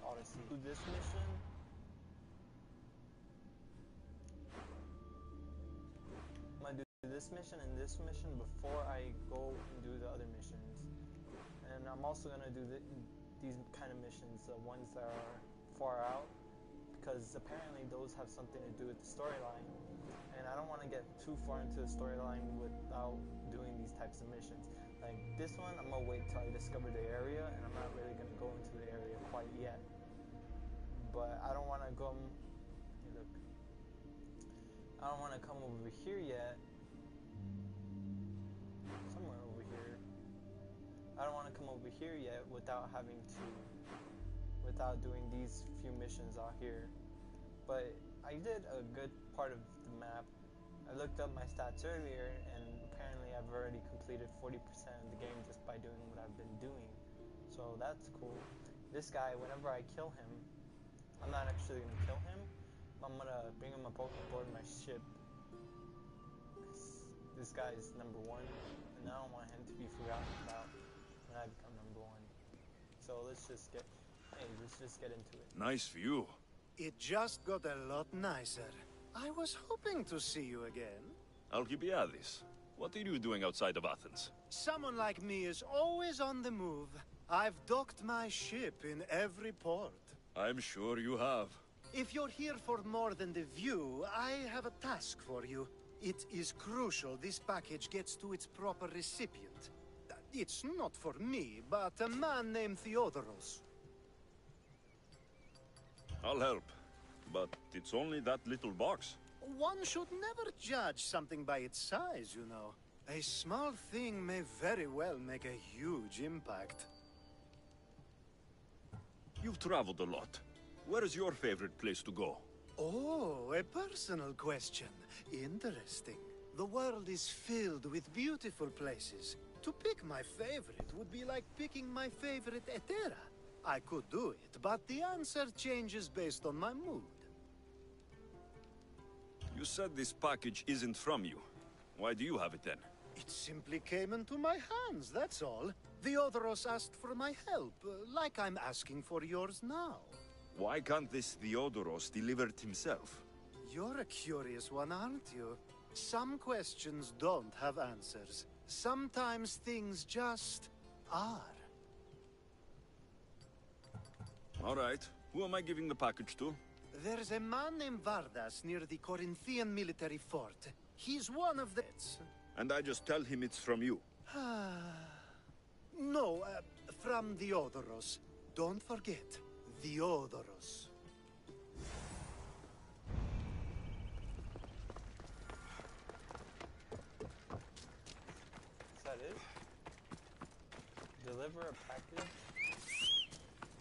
Odyssey. Do this mission. I'm gonna do this mission and this mission before I go and do the other missions. And I'm also gonna do these kind of missions, the ones that are far out, because apparently those have something to do with the storyline. And I don't want to get too far into the storyline without doing these types of missions. Like this one, I'm gonna wait till I discover the area, and I'm not really gonna go into the area quite yet. But I don't want to go. Hey, look. I don't want to come over here yet. Somewhere over here. I don't want to come over here yet without doing these few missions out here. But I did a good part of the map. I looked up my stats earlier, and apparently I've already completed 40% of the game just by doing what I've been doing. So that's cool. This guy, whenever I kill him, I'm not actually going to kill him. I'm going to bring him aboard my ship. This guy is number 1, and I don't want him to be forgotten about when I become number 1. So let's just get into it. Nice view. It just got a lot nicer. I was hoping to see you again. Alcibiades, what are you doing outside of Athens? Someone like me is always on the move. I've docked my ship in every port. I'm sure you have. If you're here for more than the view, I have a task for you. It is crucial this package gets to its proper recipient. It's not for me, but a man named Theodoros. I'll help, but it's only that little box. One should never judge something by its size, you know. A small thing may very well make a huge impact. You've traveled a lot. Where is your favorite place to go? Oh, a personal question. Interesting. The world is filled with beautiful places. To pick my favorite would be like picking my favorite Etera. I could do it, but the answer changes based on my mood. You said this package isn't from you. Why do you have it then? It simply came into my hands, that's all. Theodoros asked for my help, like I'm asking for yours now. Why can't this Theodoros deliver it himself? You're a curious one, aren't you? Some questions don't have answers. Sometimes things just are. All right. Who am I giving the package to? There's a man named Vardas near the Corinthian military fort. He's one of the... And I just tell him it's from you. No, from Theodoros. Don't forget, Theodoros. Is that it? Deliver a package?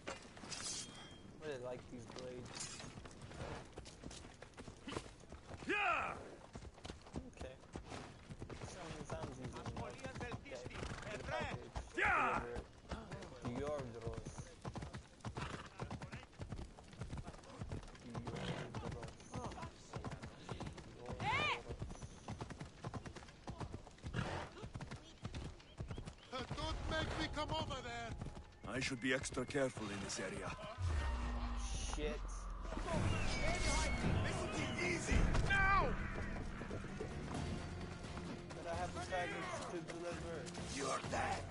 I really like these blades. Yeah! Okay. Sounds easy. Okay. The package. Yeah! Deliver Theodoros. Don't make me come over there! I should be extra careful in this area. Shit. This will be easy! Now! But I have a package to deliver. You're dead!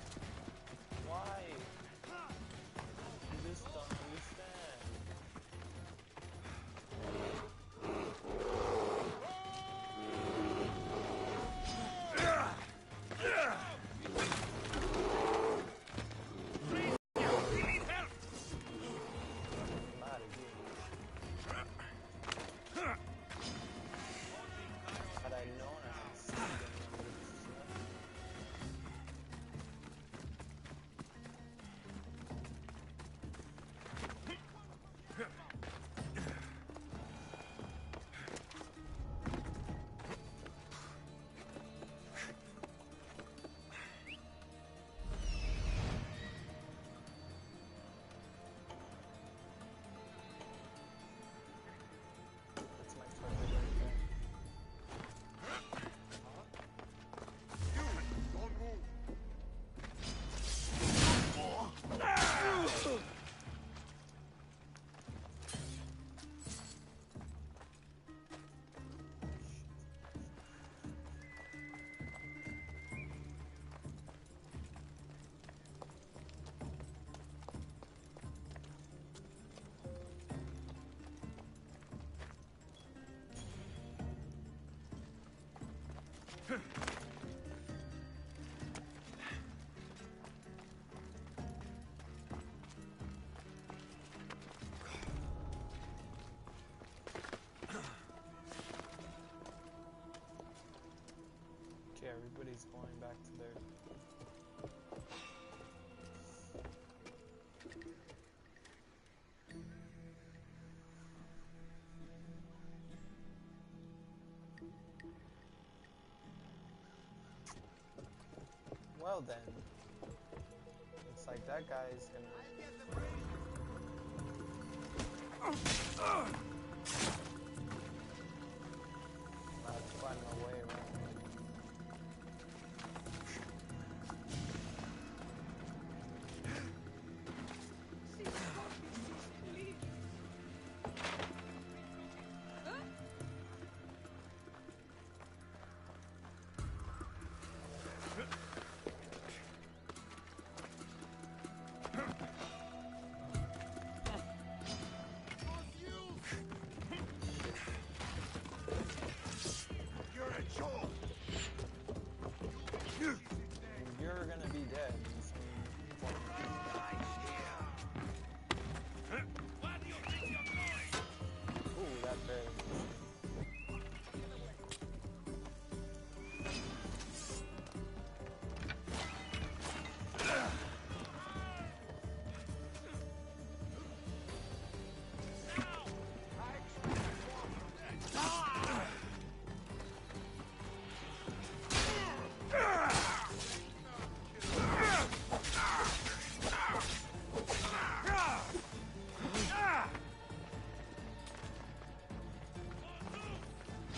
Why? I just don't understand. Not again. Had I known I had seen them, I would have Okay, everybody's going back to their... Well then, looks like that guy is gonna... I have to find my way around. You're a joke. You're gonna be dead in some form. Ooh, that barely missed.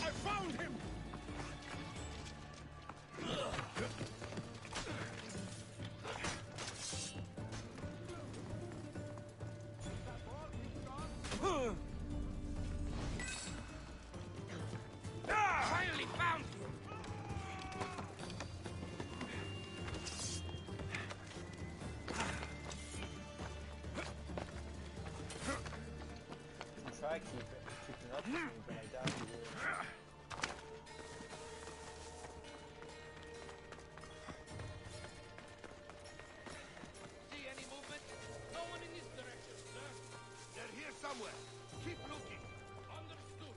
I found him. Finally found you. I'll try keeping up with me, but I doubt he will. See any movement? No one in this direction, sir. They're here somewhere. Keep looking. Understood.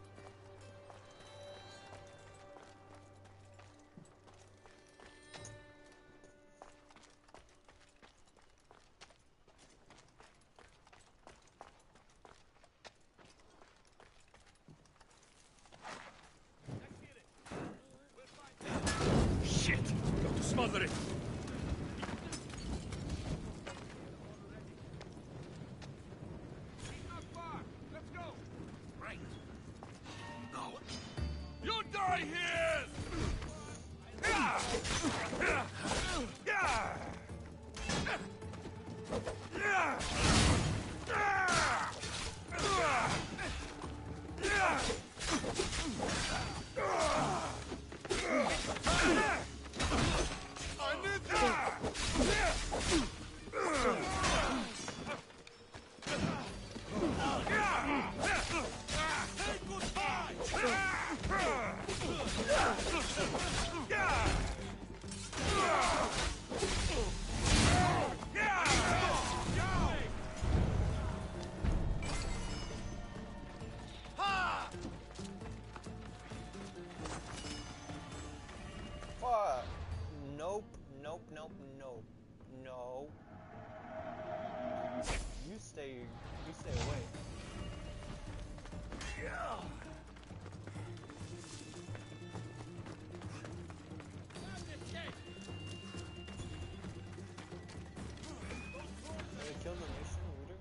Shit! Got to smother it! He's not far. Let's go. Right. No. You die here! Yeah! Yeah! Yeah! Yeah! I need that! Say goodbye! Fuck! Nope, nope, nope, nope. No. You stay away. Did they kill the nation leader?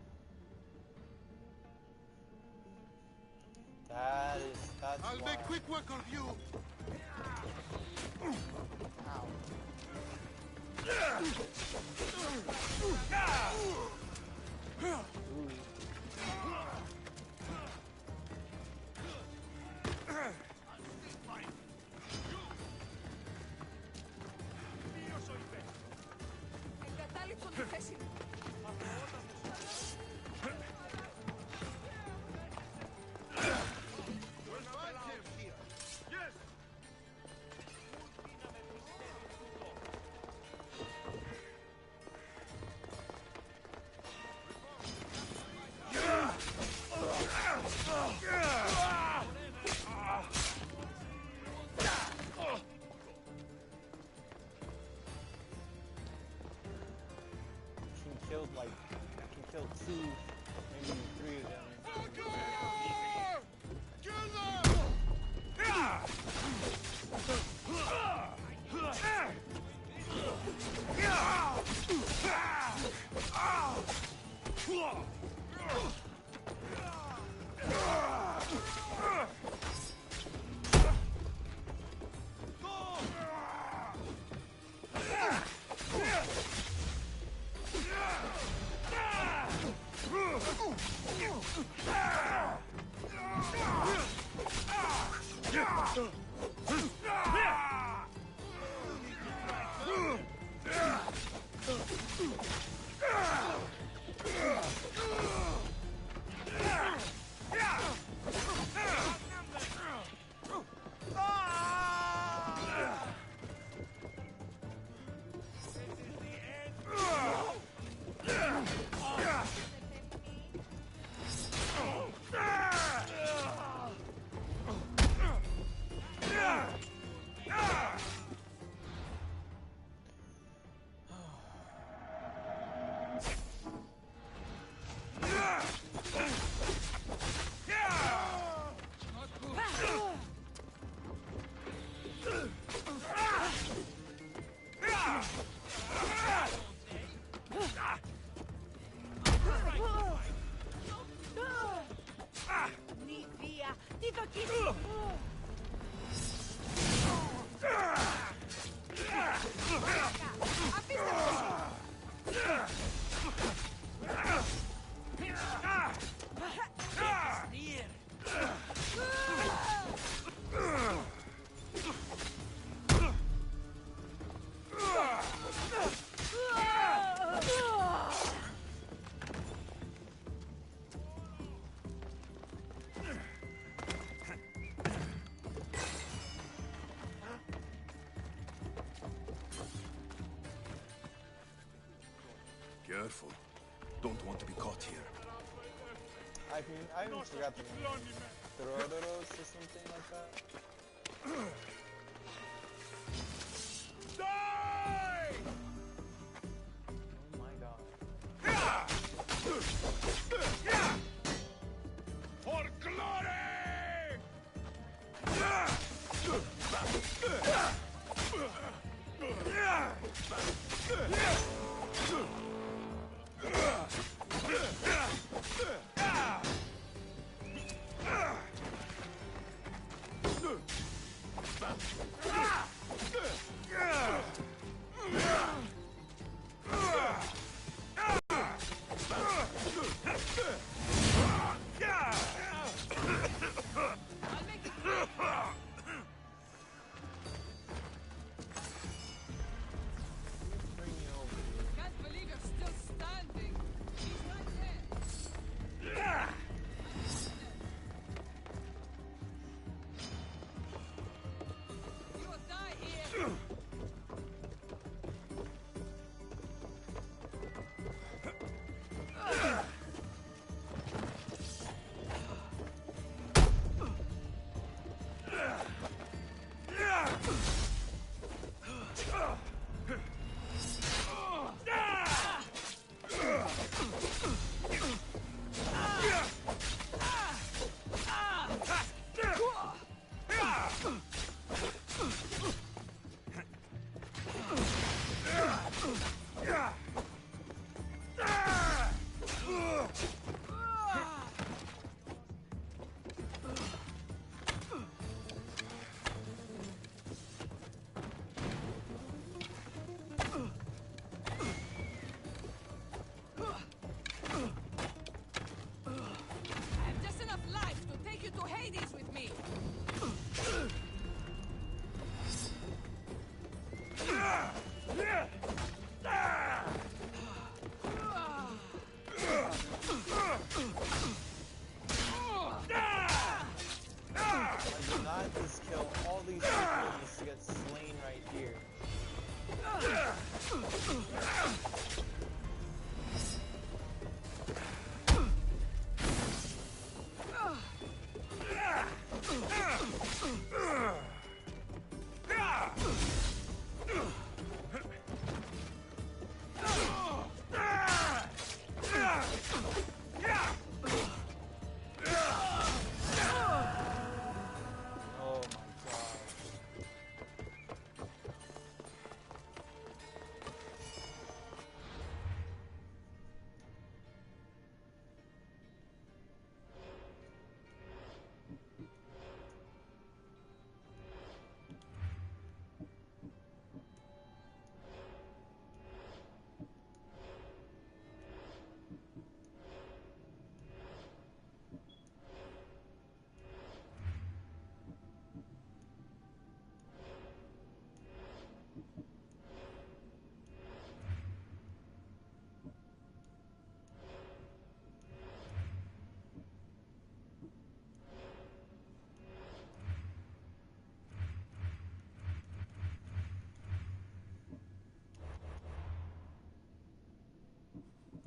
That's I'll why. make quick work of you. Ow. Ooh. Εγκατάλειψαν τη θέση μου. Yes. killed like, I can kill 2, maybe 3 of them. Careful. Don't want to be caught here. I even forgot the name. Dorodoros or something like that? Die! Oh my god. For glory!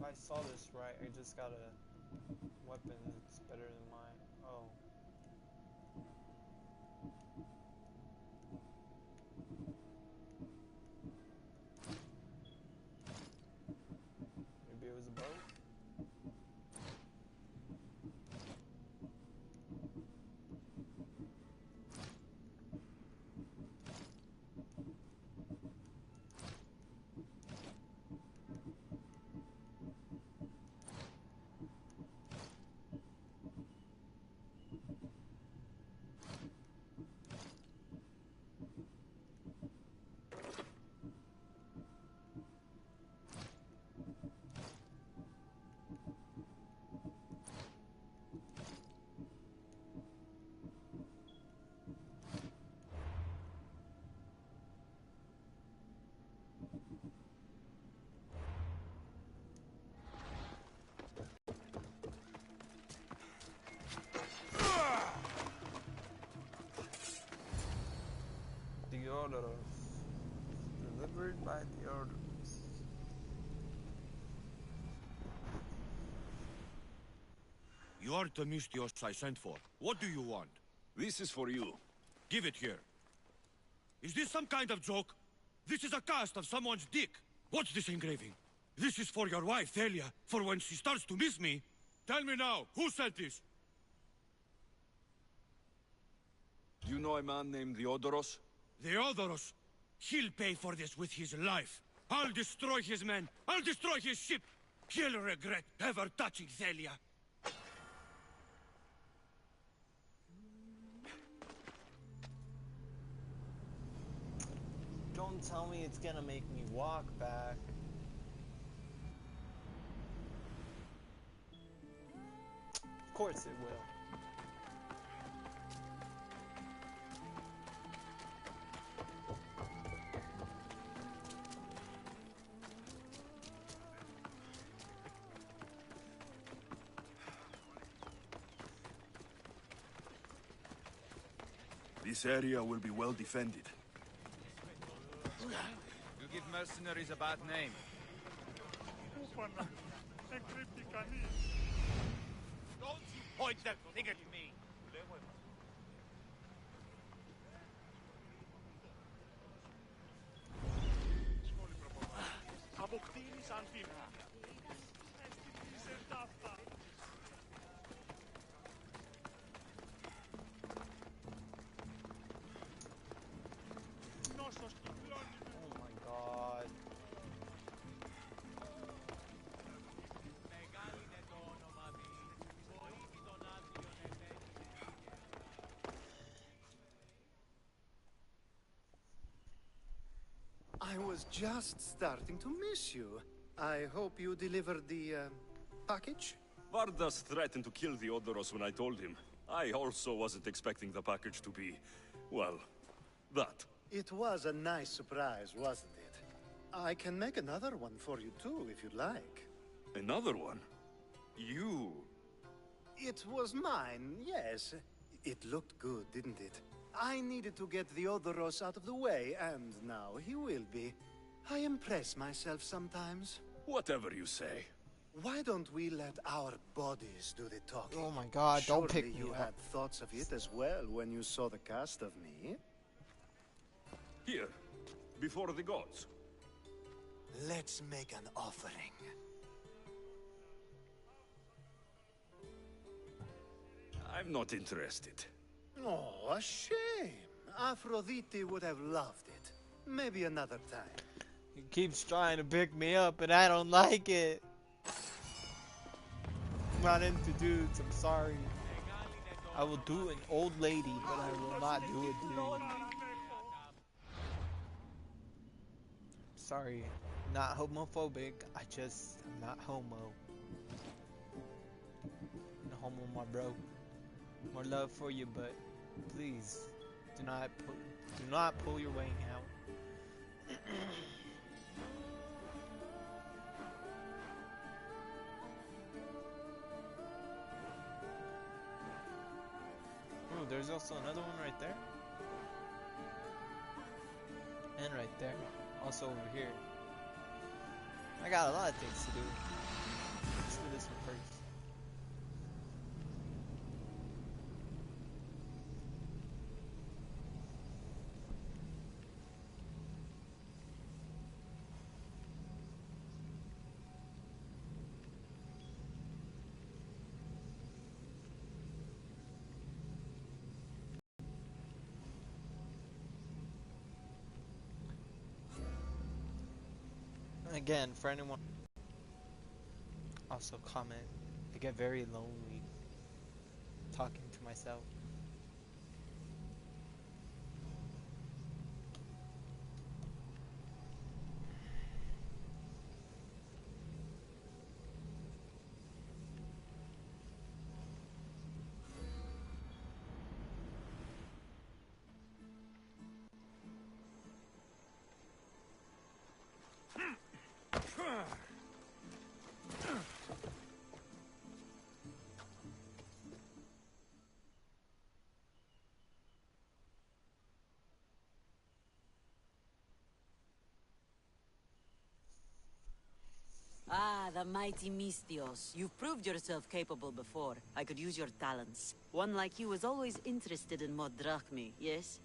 I saw this right, I just got a weapon that's better than mine. Oh. Maybe it was a boat? Theodoros. Delivered by Theodoros. You are the Mystios I sent for. What do you want? This is for you. Give it here. Is this some kind of joke? This is a cast of someone's dick. What's this engraving? This is for your wife, Thalia, for when she starts to miss me. Tell me now, who sent this? Do you know a man named Theodoros? Theodoros. He'll pay for this with his life. I'll destroy his men. I'll destroy his ship. He'll regret ever touching Thalia. Don't tell me it's gonna make me walk back. Of course it will. This area will be well defended. You give mercenaries a bad name. Don't you point that thing at me! Oh my god. I was just starting to miss you. I hope you delivered the package? Vardas threatened to kill Theodoros when I told him. I also wasn't expecting the package to be, well, that. It was a nice surprise, wasn't it? I can make another one for you too, if you'd like. Another one? You... It was mine, yes. It looked good, didn't it? I needed to get Theodoros out of the way, and now he will be. I impress myself sometimes. Whatever you say. Why don't we let our bodies do the talking? Oh my god, don't Surely pick me you up. had thoughts of it as well when you saw the cast of me. Here, before the gods. Let's make an offering. I'm not interested. Oh, a shame. Aphrodite would have loved it. Maybe another time. He keeps trying to pick me up and I don't like it. I'm not into dudes, I'm sorry. I will do an old lady, but I will not do a dude. Sorry, not homophobic, I'm not homo. No homo, my bro. More love for you, but please do not pull your wang out. Ooh, there's also another one right there. And right there. Also over here. I got a lot of things to do. this one first. Again, for anyone, also comment. I get very lonely talking to myself. Ah, the mighty Mistios. You've proved yourself capable before. I could use your talents. One like you is always interested in more drachmi, yes?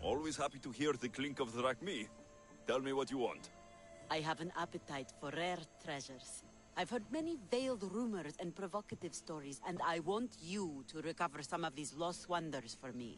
Always happy to hear the clink of the drachmi. Tell me what you want. I have an appetite for rare treasures. I've heard many veiled rumors and provocative stories, and I want you to recover some of these lost wonders for me.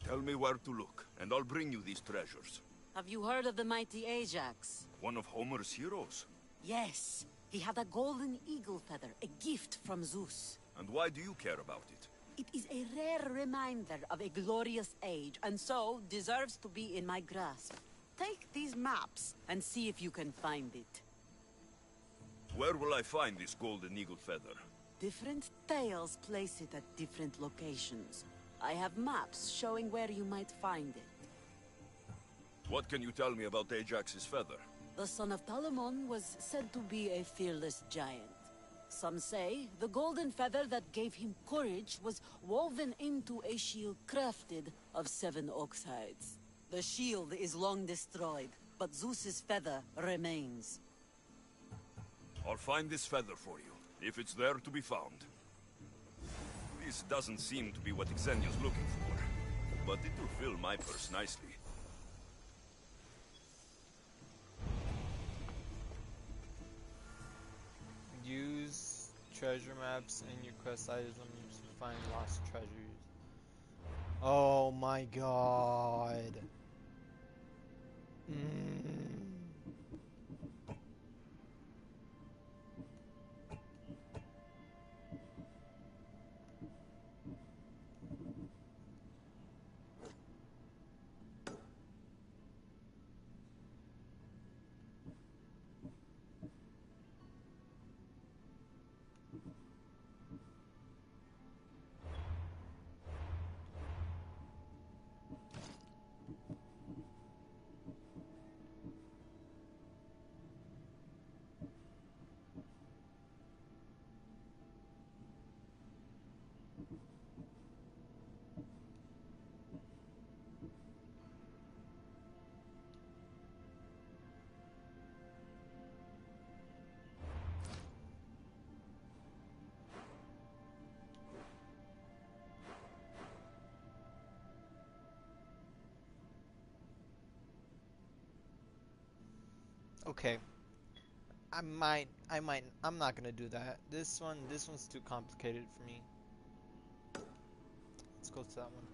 Tell me where to look, and I'll bring you these treasures. Have you heard of the mighty Ajax? One of Homer's heroes? Yes. He had a golden eagle feather, a gift from Zeus. And why do you care about it? It is a rare reminder of a glorious age, and so deserves to be in my grasp. Take these maps, and see if you can find it. Where will I find this golden eagle feather? Different tales place it at different locations. I have maps showing where you might find it. What can you tell me about Ajax's feather? The son of Telamon was said to be a fearless giant. Some say the golden feather that gave him courage was woven into a shield crafted of 7 ox hides. The shield is long destroyed, but Zeus's feather remains. I'll find this feather for you, if it's there to be found. This doesn't seem to be what Xenia's looking for, but it will fill my purse nicely. Use treasure maps in your quest items to find lost treasures. Oh my god. Okay. I'm not gonna do that. This one's too complicated for me. Let's go to that one.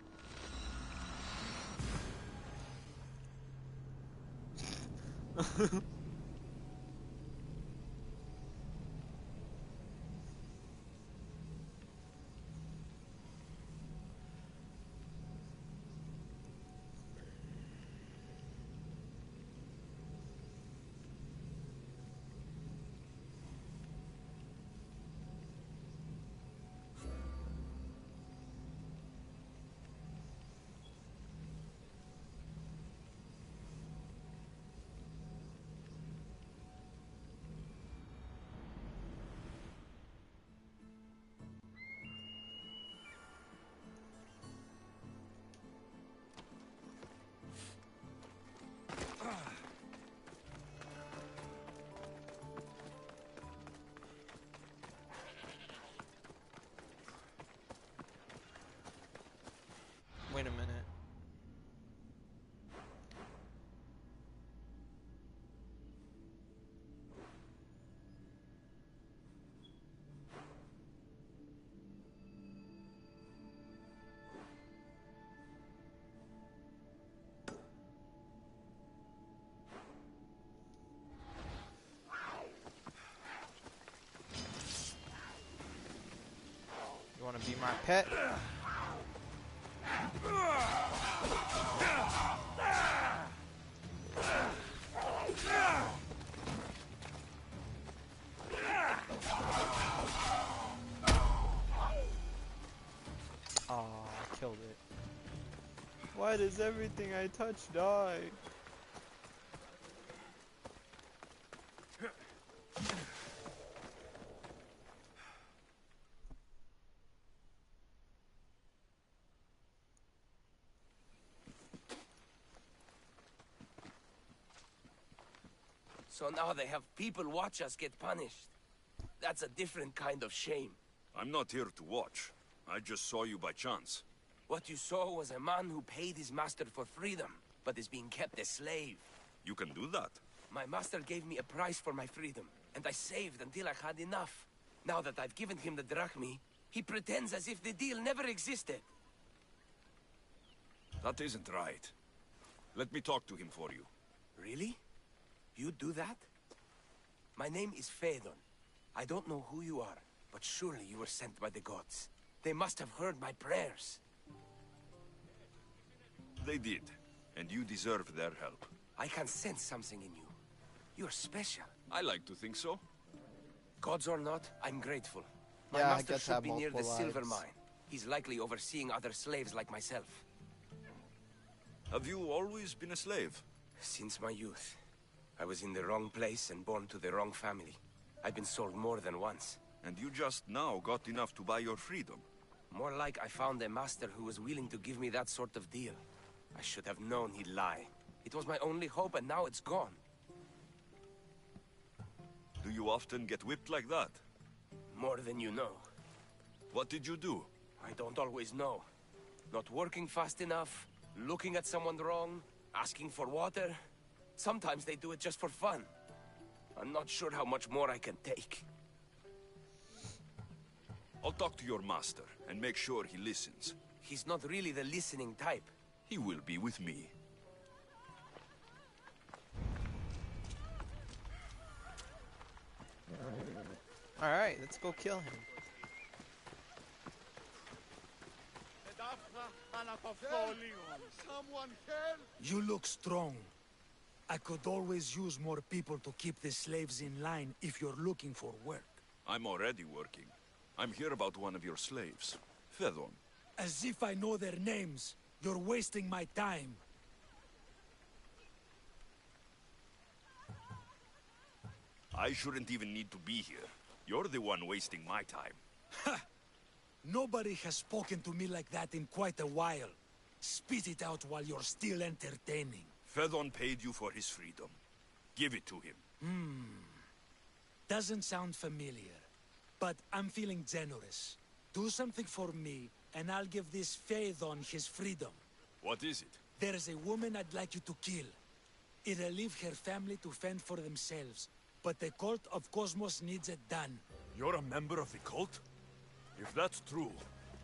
want to be my pet? Oh, I killed it. Why does everything I touch die? So now they have people watch us get punished. That's a different kind of shame. I'm not here to watch. I just saw you by chance. What you saw was a man who paid his master for freedom, but is being kept a slave. You can do that. My master gave me a price for my freedom, and I saved until I had enough. Now that I've given him the drachmi, he pretends as if the deal never existed. That isn't right. Let me talk to him for you. Really? You do that? My name is Phaedon. I don't know who you are, but surely you were sent by the gods. They must have heard my prayers. They did, and you deserve their help. I can sense something in you. You're special. I like to think so. Gods or not, I'm grateful. My Yeah, I master get to should have be near the multiple silver lives. mine. He's likely overseeing other slaves like myself. Have you always been a slave? Since my youth. I was in the wrong place and born to the wrong family. I've been sold more than once. And you just now got enough to buy your freedom. More like I found a master who was willing to give me that sort of deal. I should have known he'd lie. It was my only hope, and now it's gone. Do you often get whipped like that? More than you know. What did you do? I don't always know. Not working fast enough, looking at someone wrong, asking for water. Sometimes they do it just for fun. I'm not sure how much more I can take. I'll talk to your master and make sure he listens. He's not really the listening type. He will be with me. Alright, let's go kill him. You look strong. I could always use more people to keep the slaves in line if you're looking for work. I'm already working. I'm here about one of your slaves, Phaedon. As if I know their names. You're wasting my time. I shouldn't even need to be here. You're the one wasting my time. Ha! Nobody has spoken to me like that in quite a while. Spit it out while you're still entertaining. Phaedon paid you for his freedom. Give it to him. Doesn't sound familiar. But I'm feeling generous. Do something for me, and I'll give this Phaedon his freedom. What is it? There's a woman I'd like you to kill. It'll leave her family to fend for themselves. But the cult of Cosmos needs it done. You're a member of the cult? If that's true,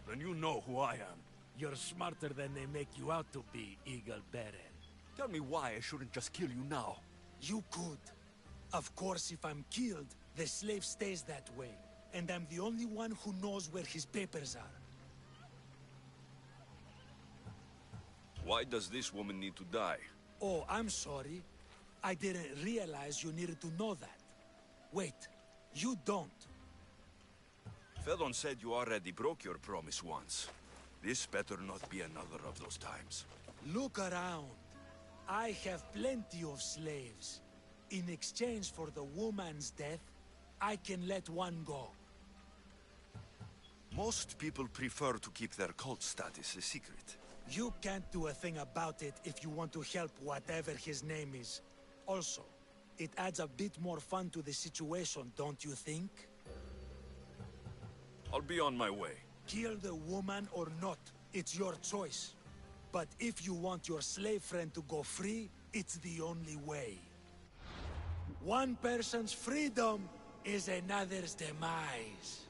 then you know who I am. You're smarter than they make you out to be, Eagle Baron. Tell me why I shouldn't just kill you now. You could. Of course, if I'm killed, the slave stays that way. And I'm the only one who knows where his papers are. Why does this woman need to die? Oh, I'm sorry. I didn't realize you needed to know that. Wait, you don't. Phaedon said you already broke your promise once. This better not be another of those times. Look around. I have plenty of slaves. In exchange for the woman's death, I can let one go. Most people prefer to keep their cult status a secret. You can't do a thing about it if you want to help whatever his name is. Also, it adds a bit more fun to the situation, don't you think? I'll be on my way. Kill the woman or not, it's your choice. But if you want your slave friend to go free, it's the only way. One person's freedom is another's demise.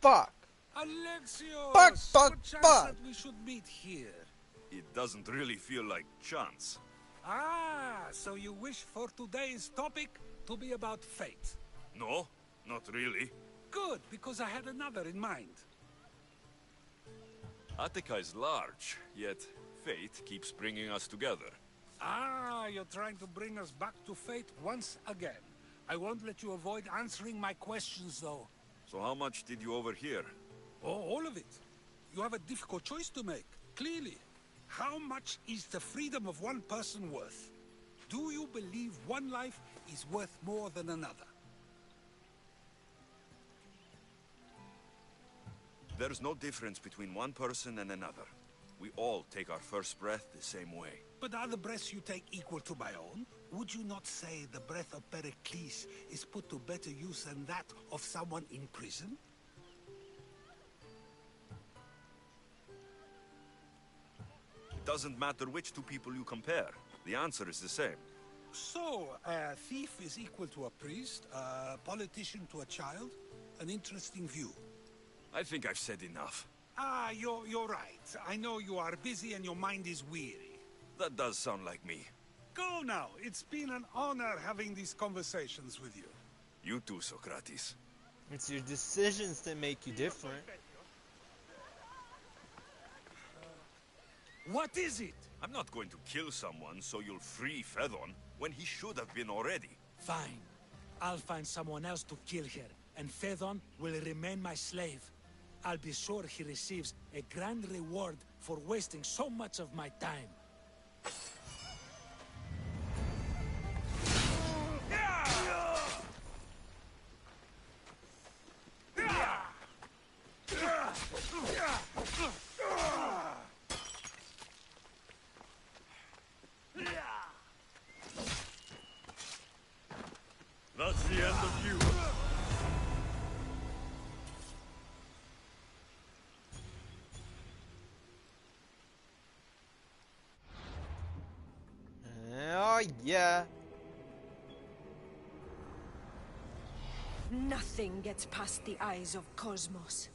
fuck! Alexios! Fuck, What chance fuck! that we should meet here? It doesn't really feel like chance. Ah, so you wish for today's topic to be about fate? No, not really. Good, because I had another in mind. Attica is large, yet fate keeps bringing us together. Ah, you're trying to bring us back to fate once again. I won't let you avoid answering my questions, though. So how much did you overhear? Oh, all of it. You have a difficult choice to make, clearly. How much is the freedom of one person worth? Do you believe one life is worth more than another? There's no difference between one person and another. We all take our first breath the same way. But are the breaths you take equal to my own? Would you not say the breath of Pericles is put to better use than that of someone in prison? It doesn't matter which two people you compare. The answer is the same. So, a thief is equal to a priest, a politician to a child? An interesting view. I think I've said enough. Ah, you're right. I know you are busy and your mind is weary. That does sound like me. Go now. It's been an honor having these conversations with you. You too, Socrates. It's your decisions that make you different. What is it? I'm not going to kill someone so you'll free Fedon when he should have been already. Fine. I'll find someone else to kill her, and Fedon will remain my slave. I'll be sure he receives a grand reward for wasting so much of my time. That's the end of you. Oh, yeah. Nothing gets past the eyes of Cosmos.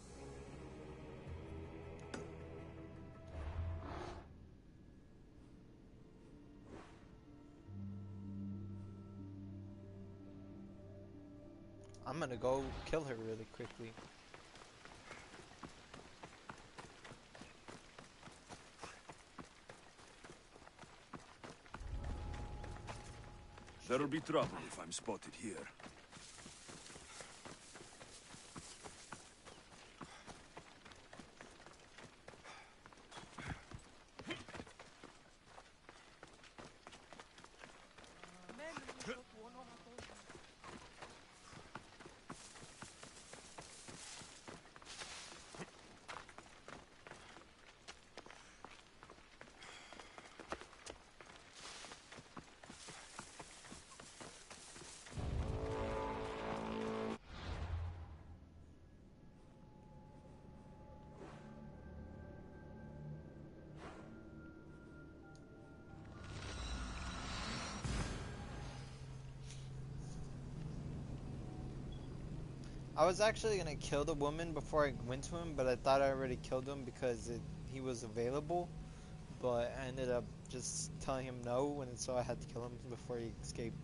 I'm gonna go kill her really quickly. There'll be trouble if I'm spotted here. I was actually gonna kill the woman before I went to him, but I thought I already killed him because he was available. But I ended up just telling him no, and so I had to kill him before he escaped.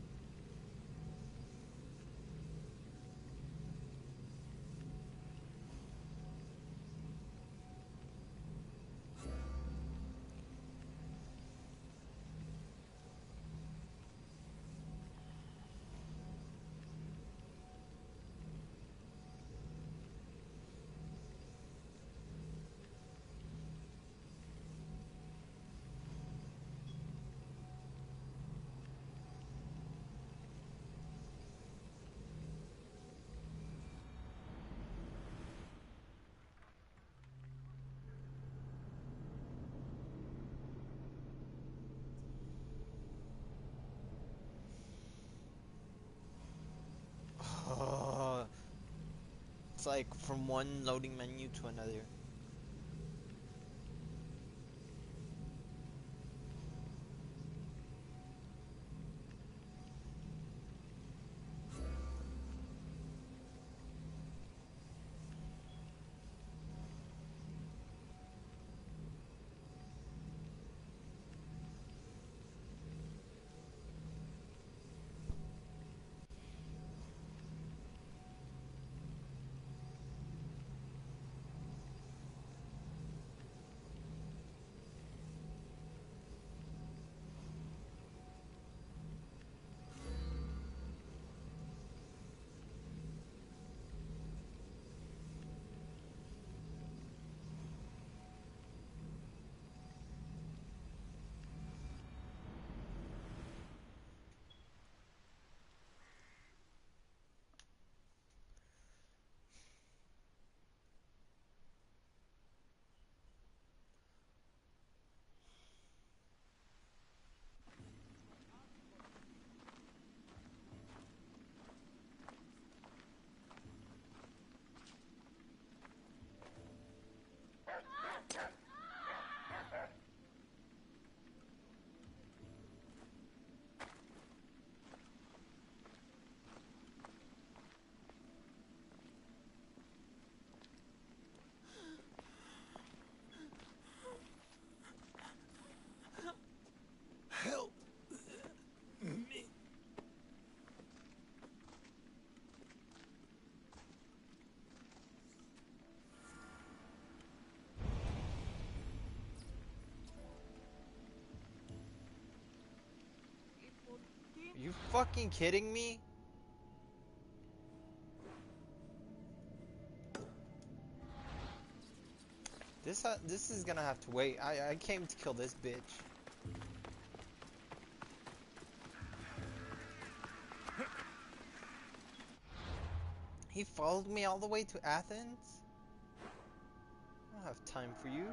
It's like from one loading menu to another. You fucking kidding me? This is gonna have to wait. I came to kill this bitch. He followed me all the way to Athens? I don't have time for you.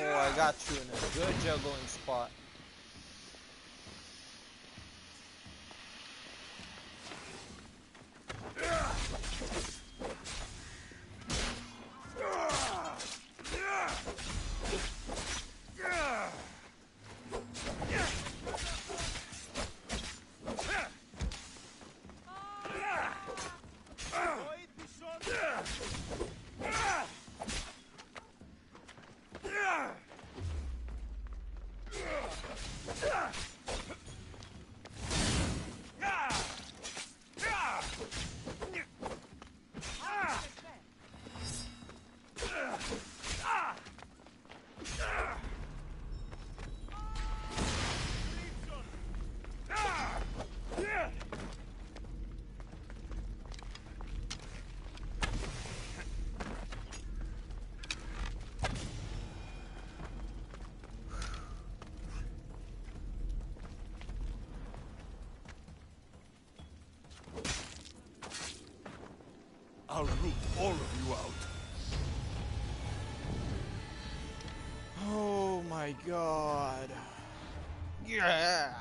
Oh, I got you in a good juggling spot. I'll root all of you out. Oh my god. Yeah.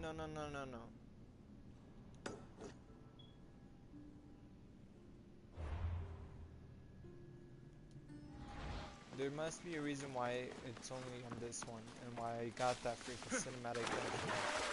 No, no. There must be a reason why it's only on this one, and why I got that freaking cinematic event.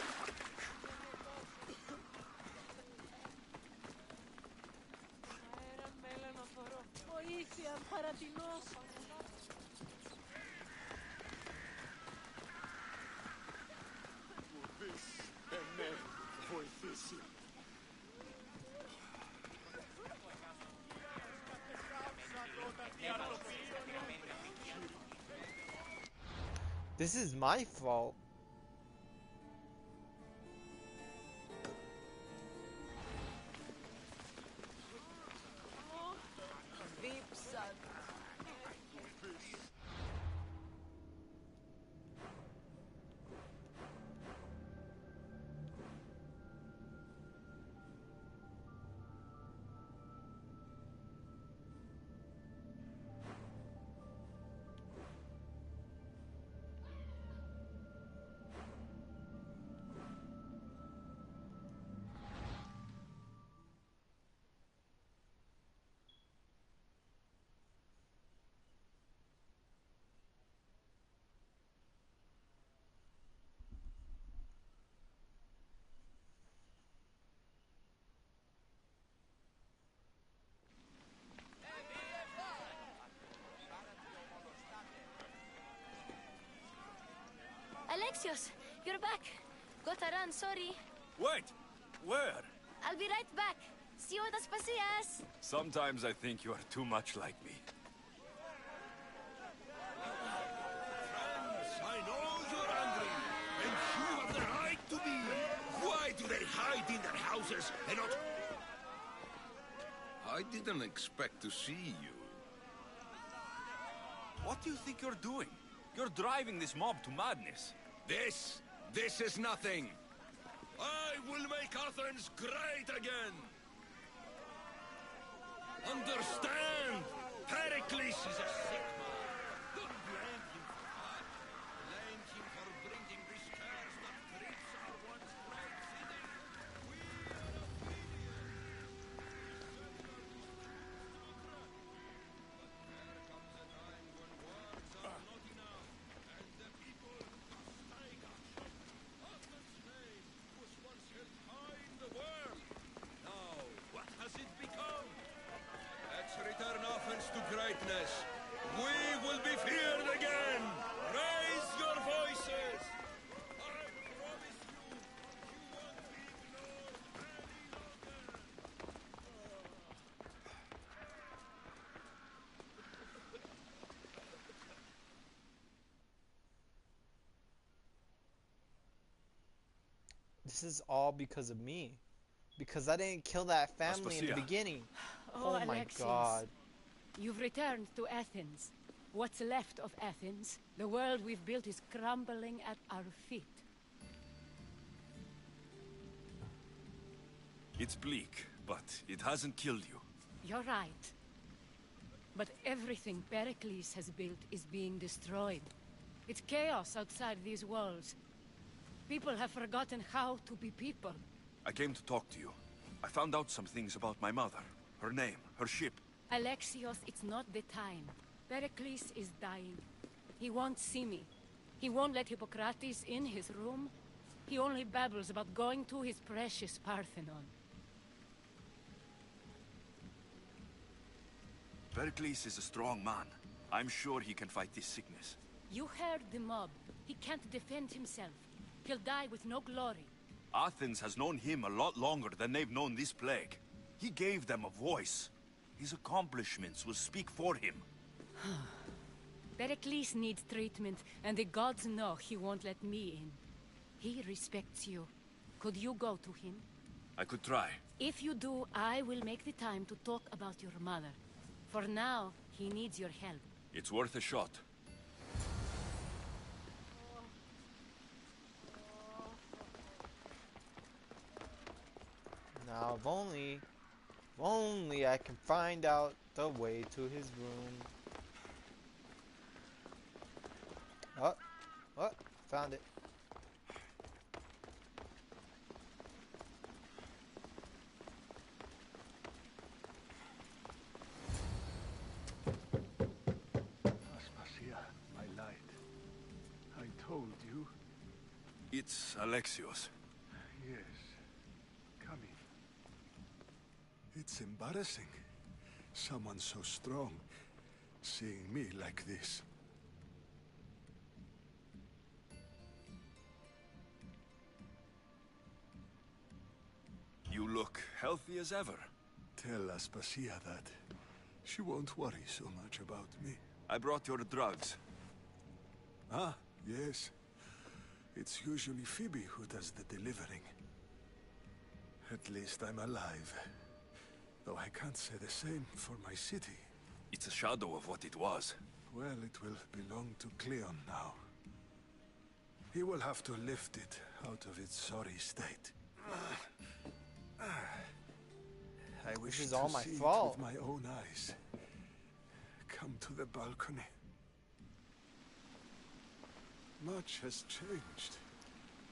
This is my fault. Alexios, you're back. Gotta run, sorry. Wait! Where? I'll be right back. See you at the Spasias. Sometimes I think you are too much like me. Friends, I know you're angry, and you have the right to be. Why do they hide in their houses and not... I didn't expect to see you. What do you think you're doing? You're driving this mob to madness. This is nothing. I will make Athens great again. Understand? Pericles is a sick man. Don't blame him for that. Blame him for bringing this curse that grips our once great city. We are But there comes a time when words are not enough, and the people must take action. Athens' name was once held high in the world. Now, what has it become? Let's return Athens to greatness. We will be feared again. Raise your voices. I promise you, you won't be ignored any longer. This is all because of me. Because I didn't kill that family in the Aspasia. beginning. Oh, Oh my Alexios. god. You've returned to Athens. What's left of Athens, the world we've built, is crumbling at our feet. It's bleak, but it hasn't killed you. You're right. But everything Pericles has built is being destroyed. It's chaos outside these walls. People have forgotten how to be people. I came to talk to you. I found out some things about my mother. Her name, her ship. Alexios, it's not the time. Pericles is dying. He won't see me. He won't let Hippocrates in his room. He only babbles about going to his precious Parthenon. Pericles is a strong man. I'm sure he can fight this sickness. You heard the mob. He can't defend himself. He'll die with no glory. Athens has known him a lot longer than they've known this plague. He gave them a voice. His accomplishments will speak for him. Pericles needs treatment, and the gods know he won't let me in. He respects you. Could you go to him? I could try. If you do, I will make the time to talk about your mother. For now, he needs your help. It's worth a shot. Now, if only I can find out the way to his room. Oh, found it. It's Alexios. Yes. Come in. It's embarrassing. Someone so strong seeing me like this. You look healthy as ever. Tell Aspasia that. She won't worry so much about me. I brought your drugs. Ah, yes. It's usually Phoebe who does the delivering. At least I'm alive. Though I can't say the same for my city. It's a shadow of what it was. Well, it will belong to Cleon now. He will have to lift it out of its sorry state. I wish This is to all my see fault. it with my own eyes. Come to the balcony. Much has changed.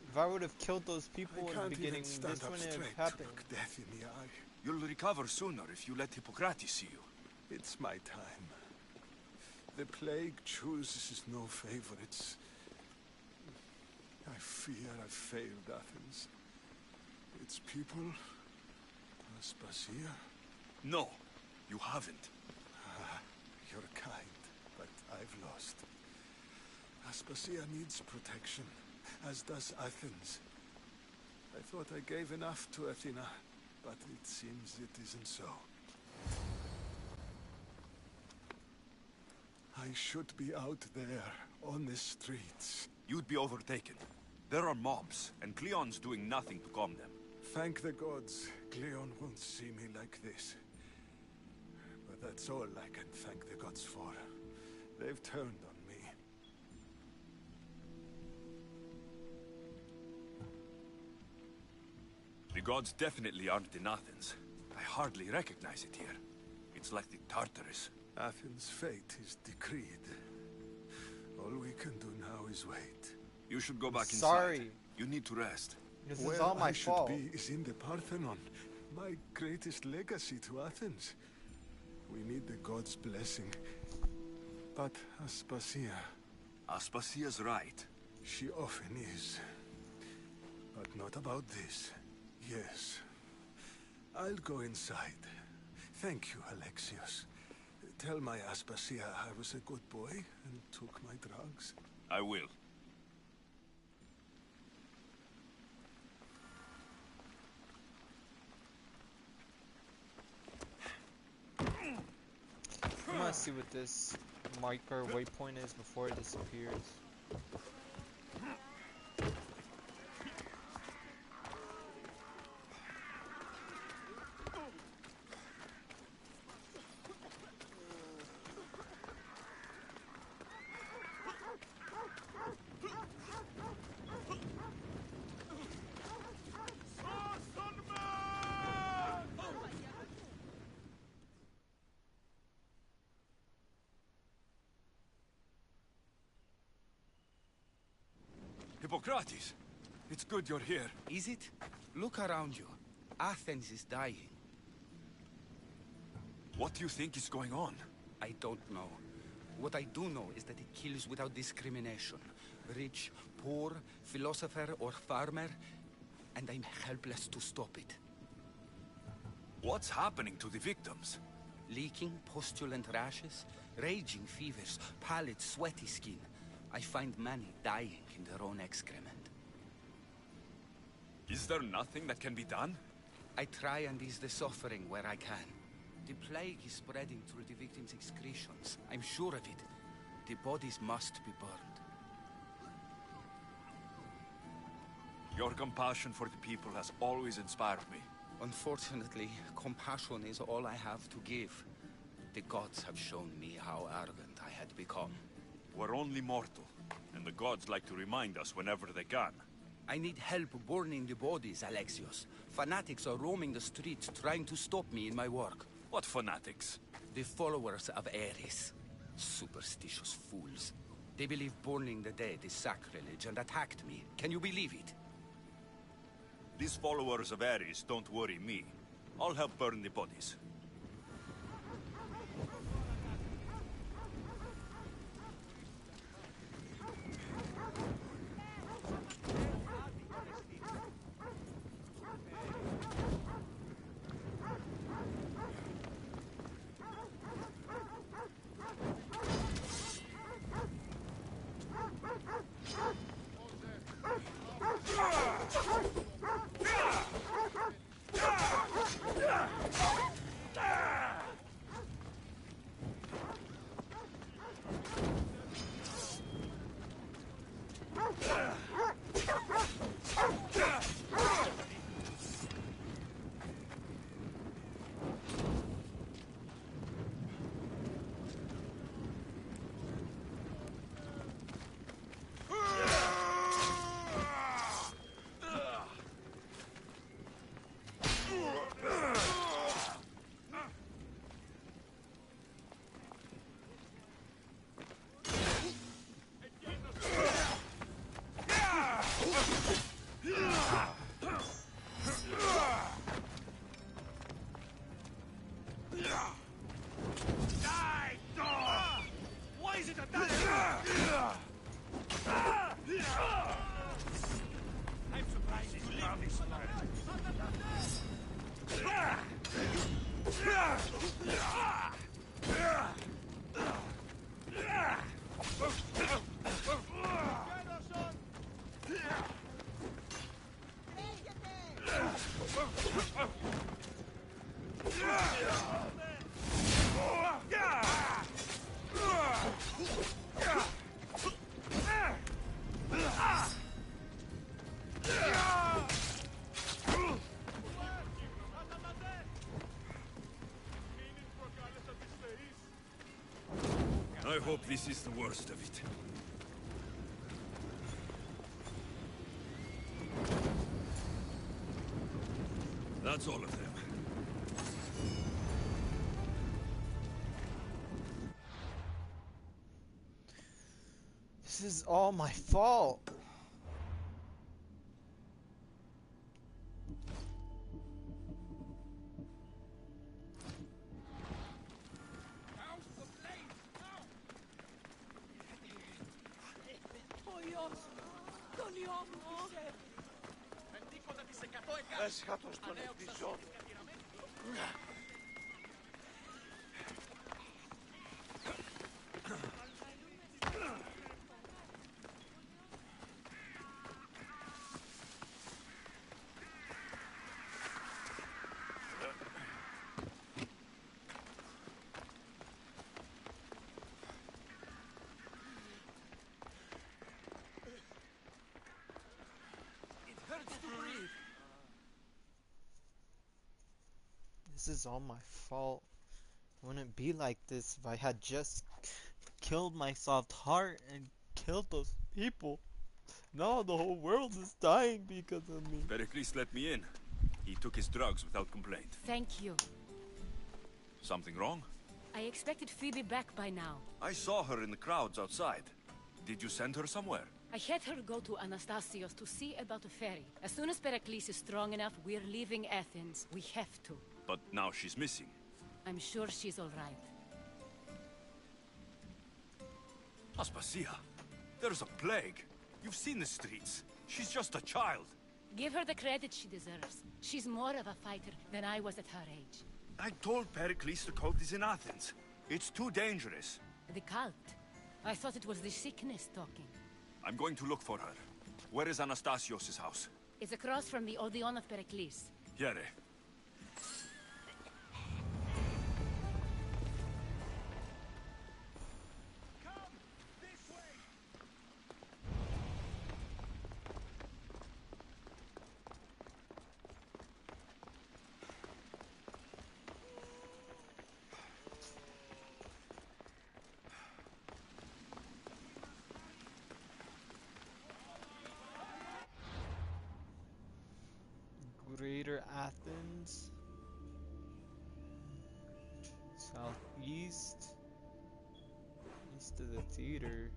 If I would have killed those people I in can't the beginning, even stand this up wouldn't have straight to happened. look death in the eye. You'll recover sooner if you let Hippocrates see you. It's my time. The plague chooses no favorites. I fear I've failed Athens. Its people, Aspasia. No, you haven't. You're kind, but I've lost. Aspasia needs protection, as does Athens. I thought I gave enough to Athena, but it seems it isn't so. I should be out there, on the streets. You'd be overtaken. There are mobs, and Cleon's doing nothing to calm them. Thank the gods, Cleon won't see me like this. But that's all I can thank the gods for. They've turned on me. The gods definitely aren't in Athens. I hardly recognize it here. It's like the Tartarus. Athens' fate is decreed. All we can do now is wait. You should go back inside. Sorry. You need to rest. This is all my fault. Where I should be is in the Parthenon. My greatest legacy to Athens. We need the gods' blessing. But Aspasia... Aspasia's right. She often is. But not about this. Yes. I'll go inside. Thank you, Alexios. Tell my Aspasia I was a good boy and took my drugs. I will. I want to see what this marker waypoint is before it disappears. Hippocrates! It's good you're here. Is it? Look around you. Athens is dying. What do you think is going on? I don't know. What I do know is that it kills without discrimination. Rich, poor, philosopher or farmer, and I'm helpless to stop it. What's happening to the victims? Leaking, postulant rashes, raging fevers, pallid, sweaty skin. I find many dying in their own excrement. Is there nothing that can be done? I try and ease the suffering where I can. The plague is spreading through the victims' excretions. I'm sure of it. The bodies must be burned. Your compassion for the people has always inspired me. Unfortunately, compassion is all I have to give. The gods have shown me how arrogant I had become. We're only mortal, and the gods like to remind us whenever they can. I need help burning the bodies, Alexios. Fanatics are roaming the streets trying to stop me in my work. What fanatics? The followers of Ares. Superstitious fools. They believe burning the dead is sacrilege and attacked me. Can you believe it? These followers of Ares don't worry me. I'll help burn the bodies. I'm surprised you live this long. I hope this is the worst of it. That's all of them. This is all my fault. Έσχατος τον ευτυχισό. This is all my fault. It wouldn't be like this if I had just killed my soft heart and killed those people. Now the whole world is dying because of me. Pericles let me in. He took his drugs without complaint. Thank you. Something wrong? I expected Phoebe back by now. I saw her in the crowds outside. Did you send her somewhere? I had her go to Anastasios to see about a ferry. As soon as Pericles is strong enough, we're leaving Athens. We have to. But now she's missing. I'm sure she's all right. Aspasia, there's a plague. You've seen the streets. She's just a child. Give her the credit she deserves. She's more of a fighter than I was at her age. I told Pericles the cult is in Athens. It's too dangerous. The cult? I thought it was the sickness talking. I'm going to look for her. Where is Anastasios' house? It's across from the Odeon of Pericles. Here. Greater Athens, southeast, east of the theater.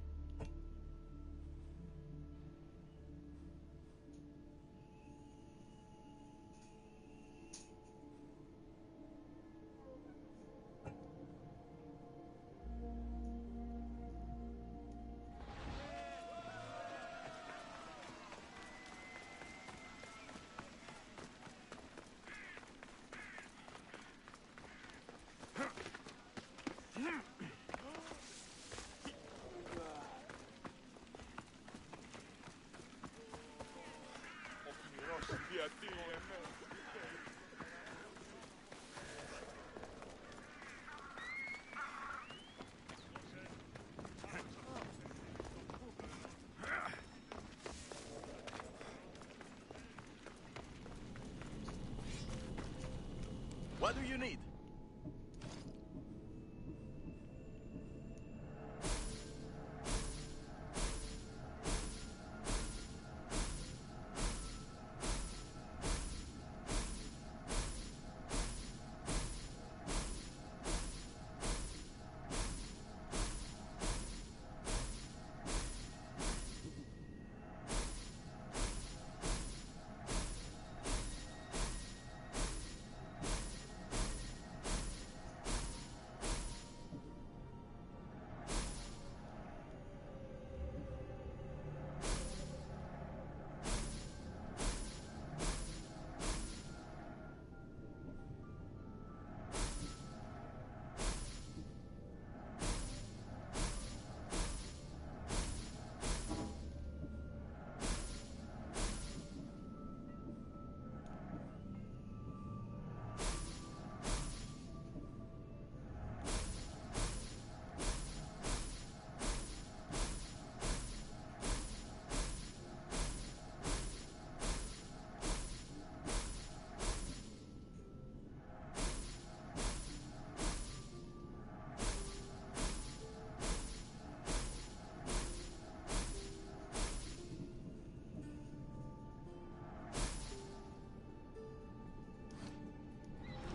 What do you need?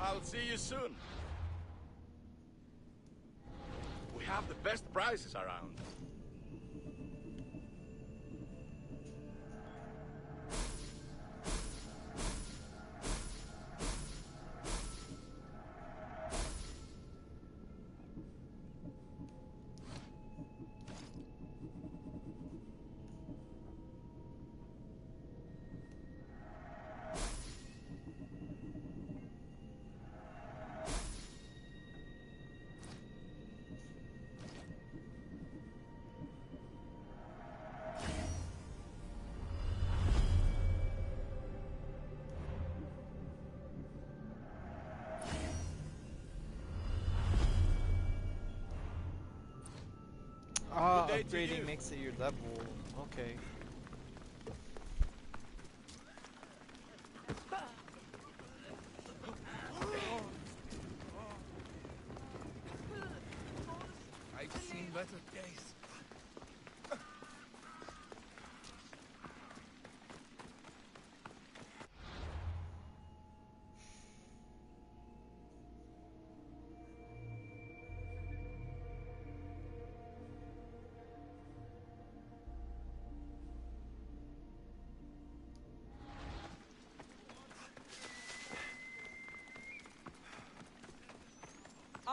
I'll see you soon. We have the best prices around. Ah, Good day to upgrading you. makes it your level. Okay. I've seen better days.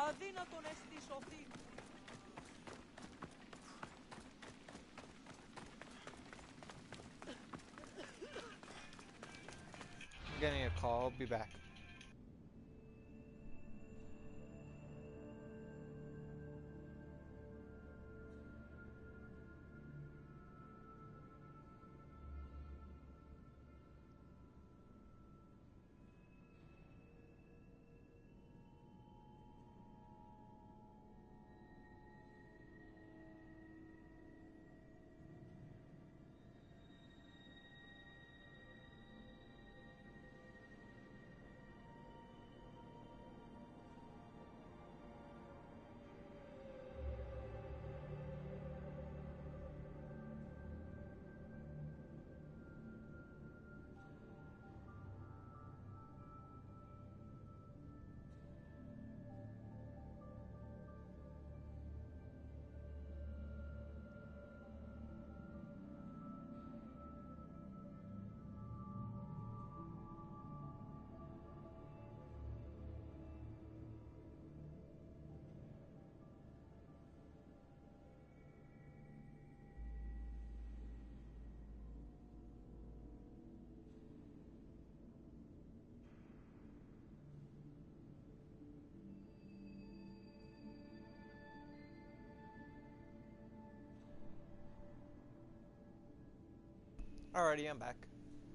Αδύνατον εστι σωθεί. I'm getting a call. I'll be back. Alrighty, I'm back.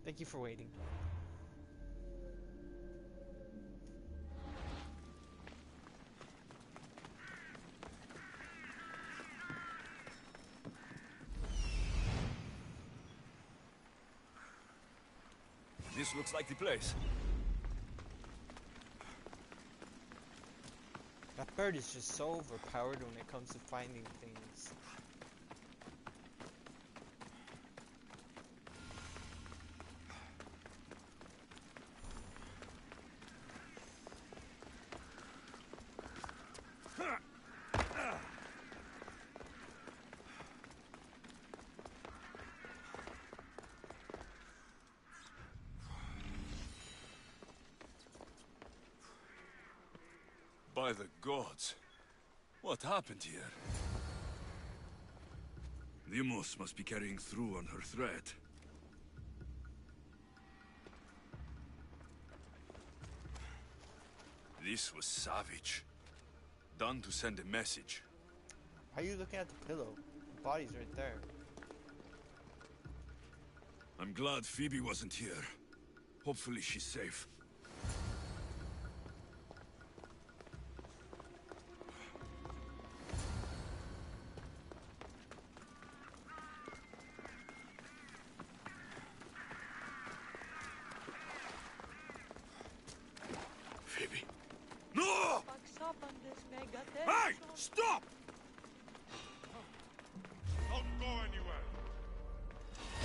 Thank you for waiting. This looks like the place. That bird is just so overpowered when it comes to finding things. By the gods. What happened here? Limos must be carrying through on her threat. This was savage. Done to send a message. Why are you looking at the pillow? The body's right there. I'm glad Phoebe wasn't here. Hopefully she's safe. Phoebe. No! Hey! Stop! Don't go anywhere.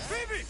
Phoebe!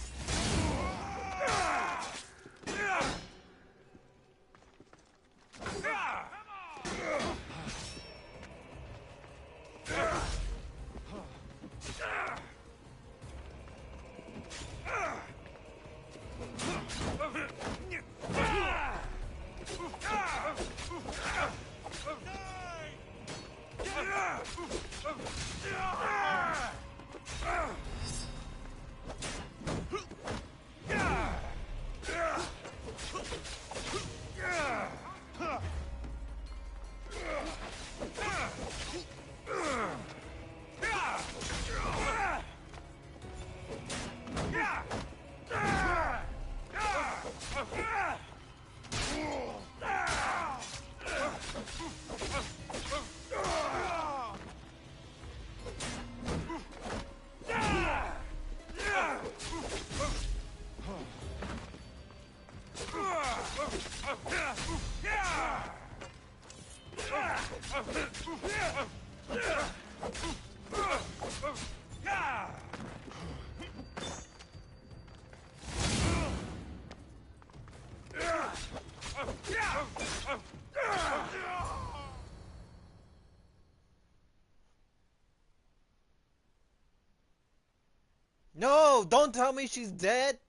No, don't tell me she's dead.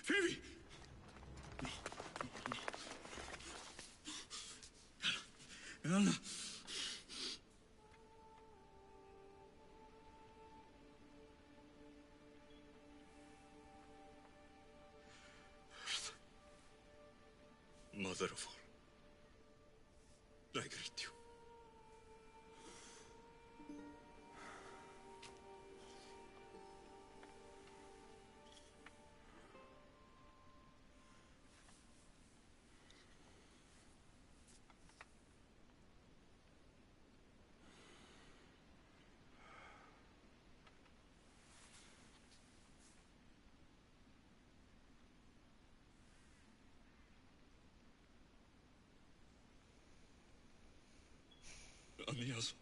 Phoebe! No. No. Mother of all, I greet you. Amiazo.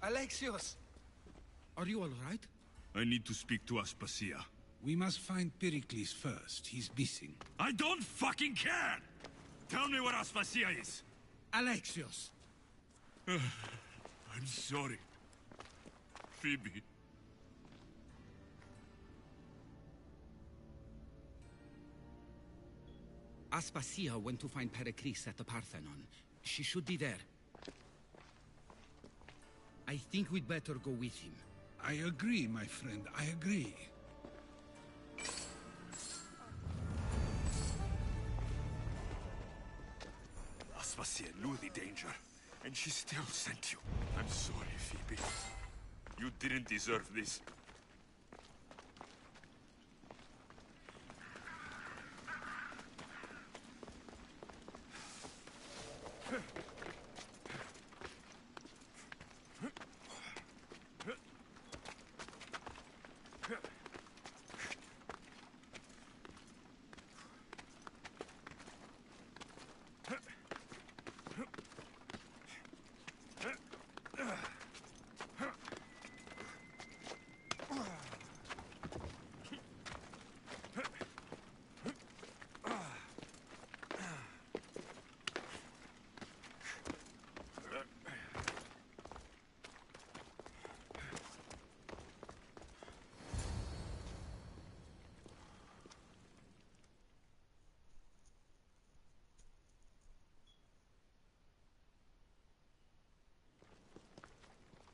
Alexios! Are you all right? I need to speak to Aspasia. We must find Pericles first. He's missing. I don't fucking care! Tell me where Aspasia is! Alexios! I'm sorry. Phoebe. Aspasia went to find Pericles at the Parthenon. She should be there. I think we'd better go with him. I agree, my friend. I agree. Aspasia knew the danger, and she still sent you. I'm sorry, Phoebe. You didn't deserve this.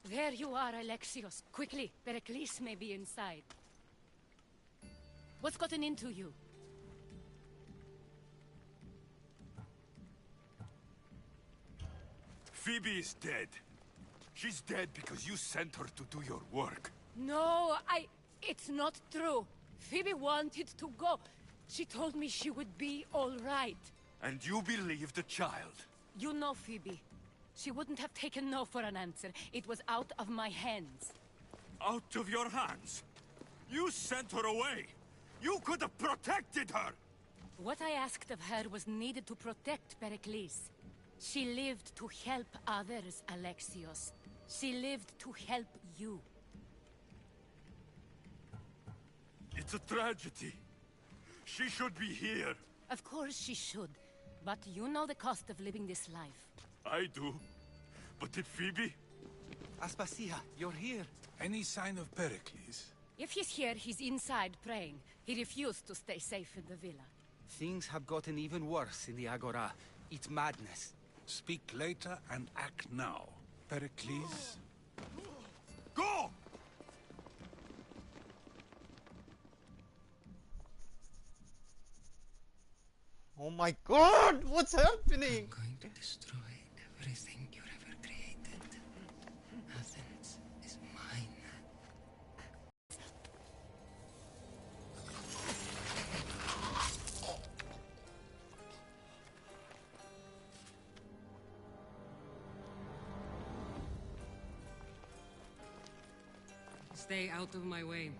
There you are, Alexios. Quickly, Pericles may be inside. What's gotten into you? Phoebe is dead. She's dead because you sent her to do your work. No, it's not true. Phoebe wanted to go. She told me she would be all right. And you believe the child? You know Phoebe. She wouldn't have taken no for an answer. It was out of my hands. Out of your hands? You sent her away! You could have protected her! What I asked of her was needed to protect Pericles. She lived to help others, Alexios. She lived to help you. It's a tragedy. She should be here. Of course she should. But you know the cost of living this life. I do. But did Phoebe? Aspasia, you're here. Any sign of Pericles? If he's here, he's inside praying. He refused to stay safe in the villa. Things have gotten even worse in the Agora. It's madness. Speak later and act now. Pericles? Go! Oh my god! What's happening? I'm going to destroy everything you ever created. Athens is mine. Stay out of my way.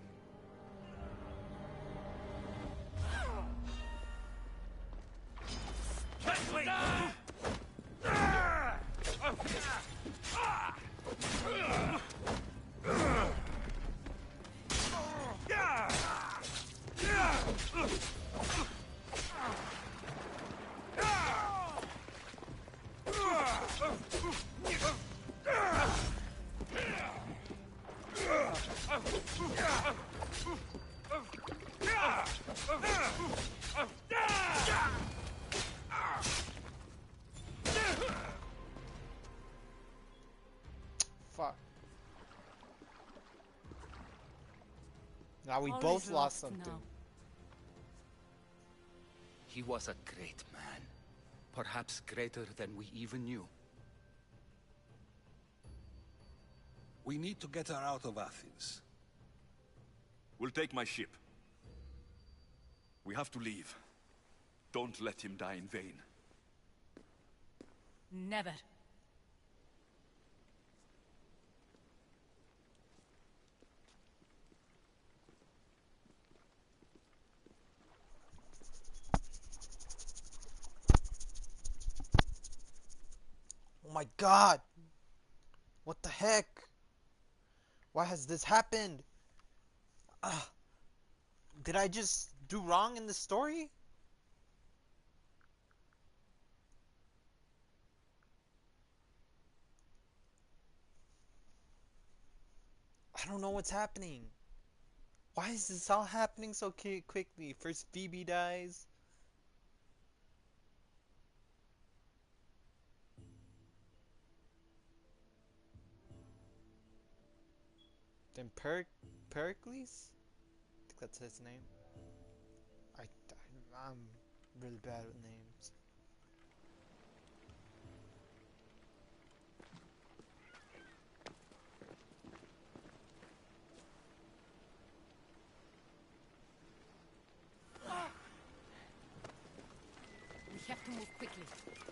Fuck. Now we All both is lost lost something. now. He was a great man. Perhaps greater than we even knew. We need to get her out of Athens. We'll take my ship. We have to leave. Don't let him die in vain. Never. Oh my god! What the heck? Why has this happened? Did I just do wrong in the story? I don't know what's happening. Why is this all happening so quickly? First Phoebe dies. Then Pericles? I think that's his name. I'm really bad with names. We have to move quickly.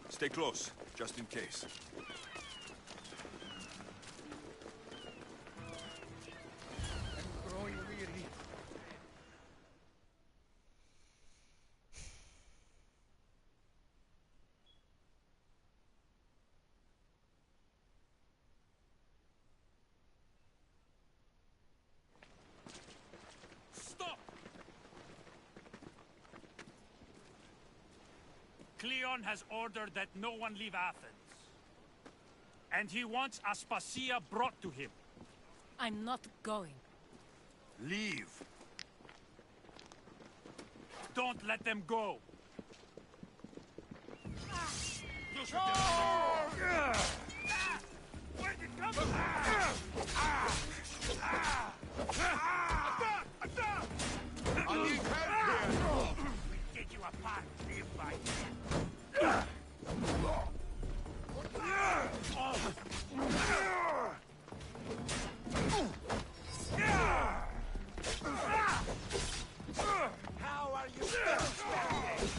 Stay close, just in case. I'm growing weary. Stop! Cleon has ordered that no one leave Athens. And he wants Aspasia brought to him. I'm not going. Leave. Don't let them go. Where'd it come from? I need help here! We'll take you apart, live by hand. How are you still standing?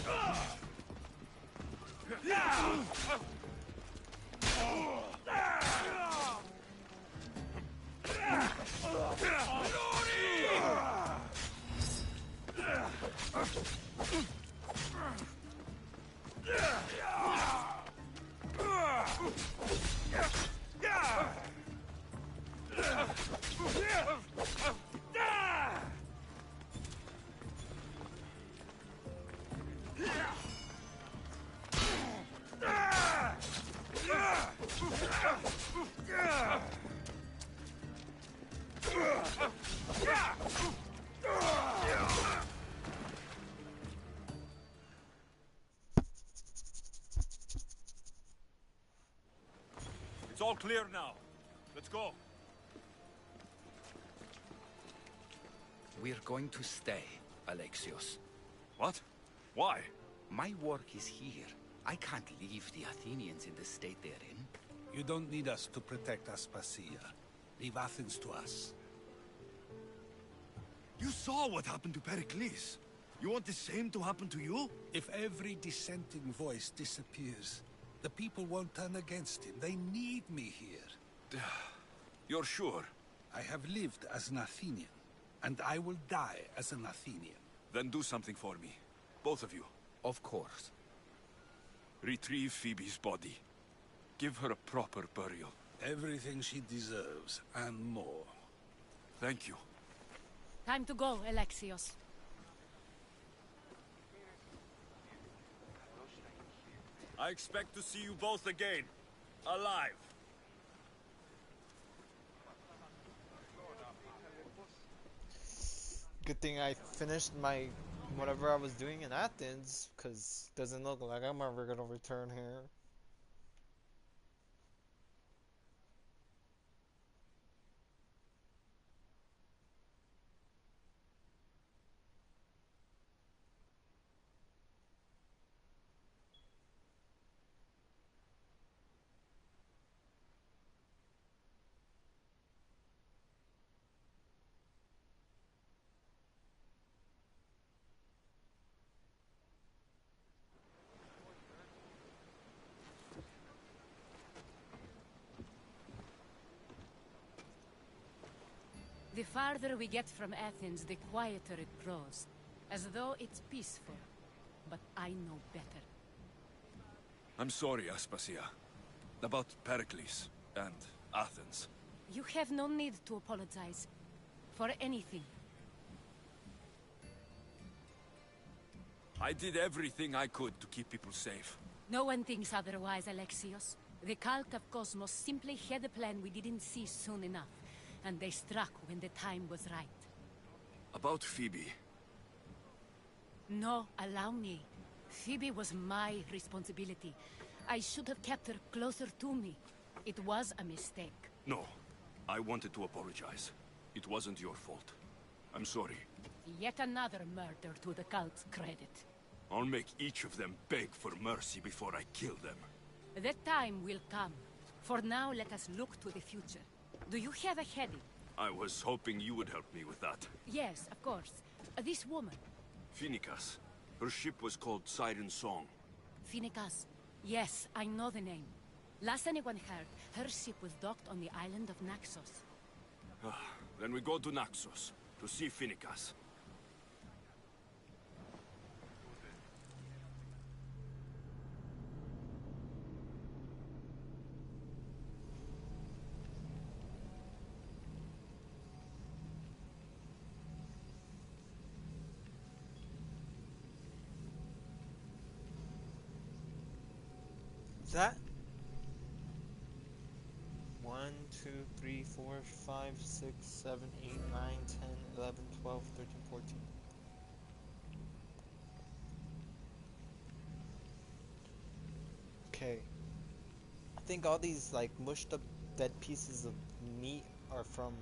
It's all clear now. Let's go. We're going to stay, Alexios. What? Why? My work is here. I can't leave the Athenians in the state they're in. You don't need us to protect Aspasia. Leave Athens to us. You saw what happened to Pericles. You want the same to happen to you? If every dissenting voice disappears, the people won't turn against him. They need me here. You're sure? I have lived as an Athenian, and I will die as an Athenian. Then do something for me. Both of you. Of course. Retrieve Phoebe's body. Give her a proper burial. Everything she deserves, and more. Thank you. Time to go, Alexios. I expect to see you both again. Alive. Good thing I finished my whatever I was doing in Athens, because it doesn't look like I'm ever gonna return here. The farther we get from Athens, the quieter it grows. As though it's peaceful. But I know better. I'm sorry, Aspasia. About Pericles and Athens. You have no need to apologize. For anything. I did everything I could to keep people safe. No one thinks otherwise, Alexios. The cult of Cosmos simply had a plan we didn't see soon enough. And they struck when the time was right. About Phoebe. No, allow me. Phoebe was my responsibility. I should have kept her closer to me. It was a mistake. No. I wanted to apologize. It wasn't your fault. I'm sorry. Yet another murder to the cult's credit. I'll make each of them beg for mercy before I kill them. That time will come. For now, let us look to the future. Do you have a heading? I was hoping you would help me with that. Yes, of course. This woman. Phoenicas. Her ship was called Siren Song. Phoenicas. Yes, I know the name. Last anyone heard, her ship was docked on the island of Naxos. Then we go to Naxos, to see Phoenicas. That 1, 2, 3, 4, 5, 6, 7, 8, 9, 10, 11, 12, 13, 14. Okay. I think all these like mushed up dead pieces of meat are from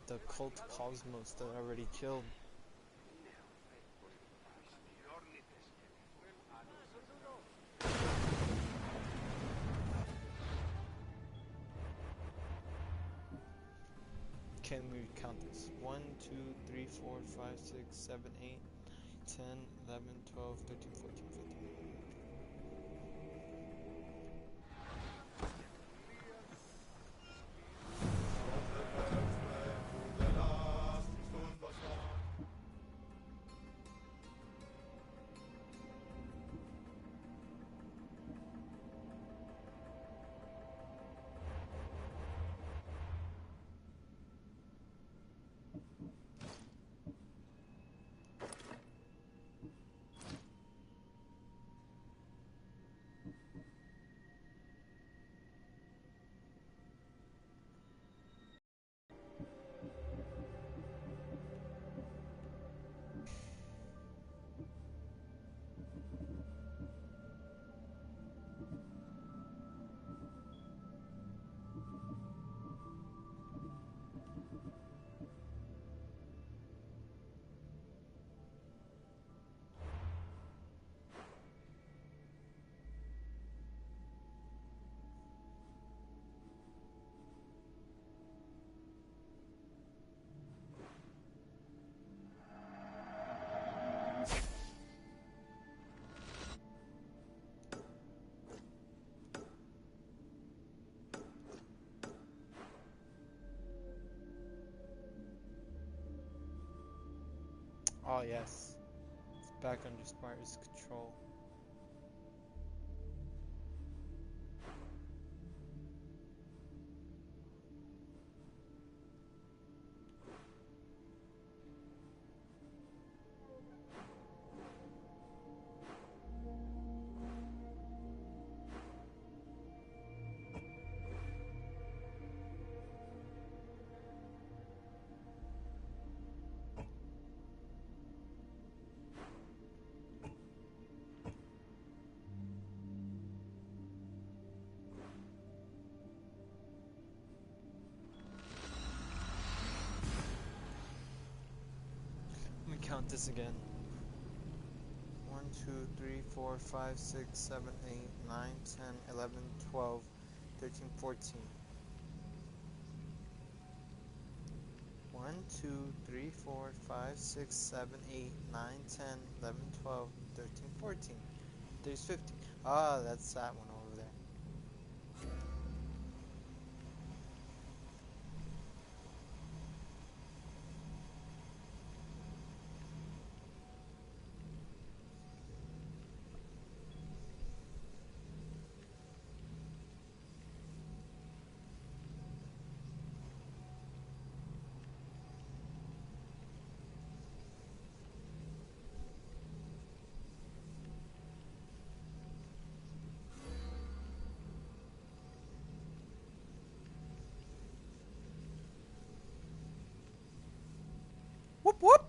the cult Cosmos that I already killed. Can we count this? 1, 2, 3, 4, 5, 6, 7, 8, 10, 11, 12, 13, 14, 15. Oh yes. It's back under Sparta's control. Let me count this again. 1, 2, 3, 4, 5, 6, 7, 8, 9, 10, 11, 12, 13, 14. 1, 2, 3, 4, 5, 6, 7, 8, 9, 10, 11, 12, 13, 14. There's 50. Ah, that's that one over there. Whoop whoop!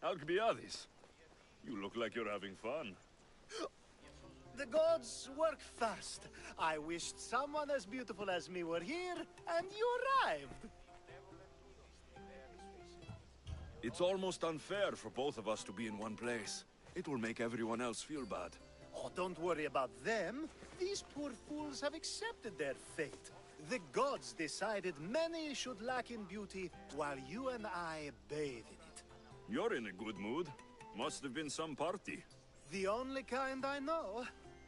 Alcibiades, you look like you're having fun. The gods work fast. I wished someone as beautiful as me were here, and you arrived. It's almost unfair for both of us to be in one place. It will make everyone else feel bad. Oh, don't worry about them. These poor fools have accepted their fate. The gods decided many should lack in beauty, while you and I bathe in it. You're in a good mood. Must have been some party. The only kind I know.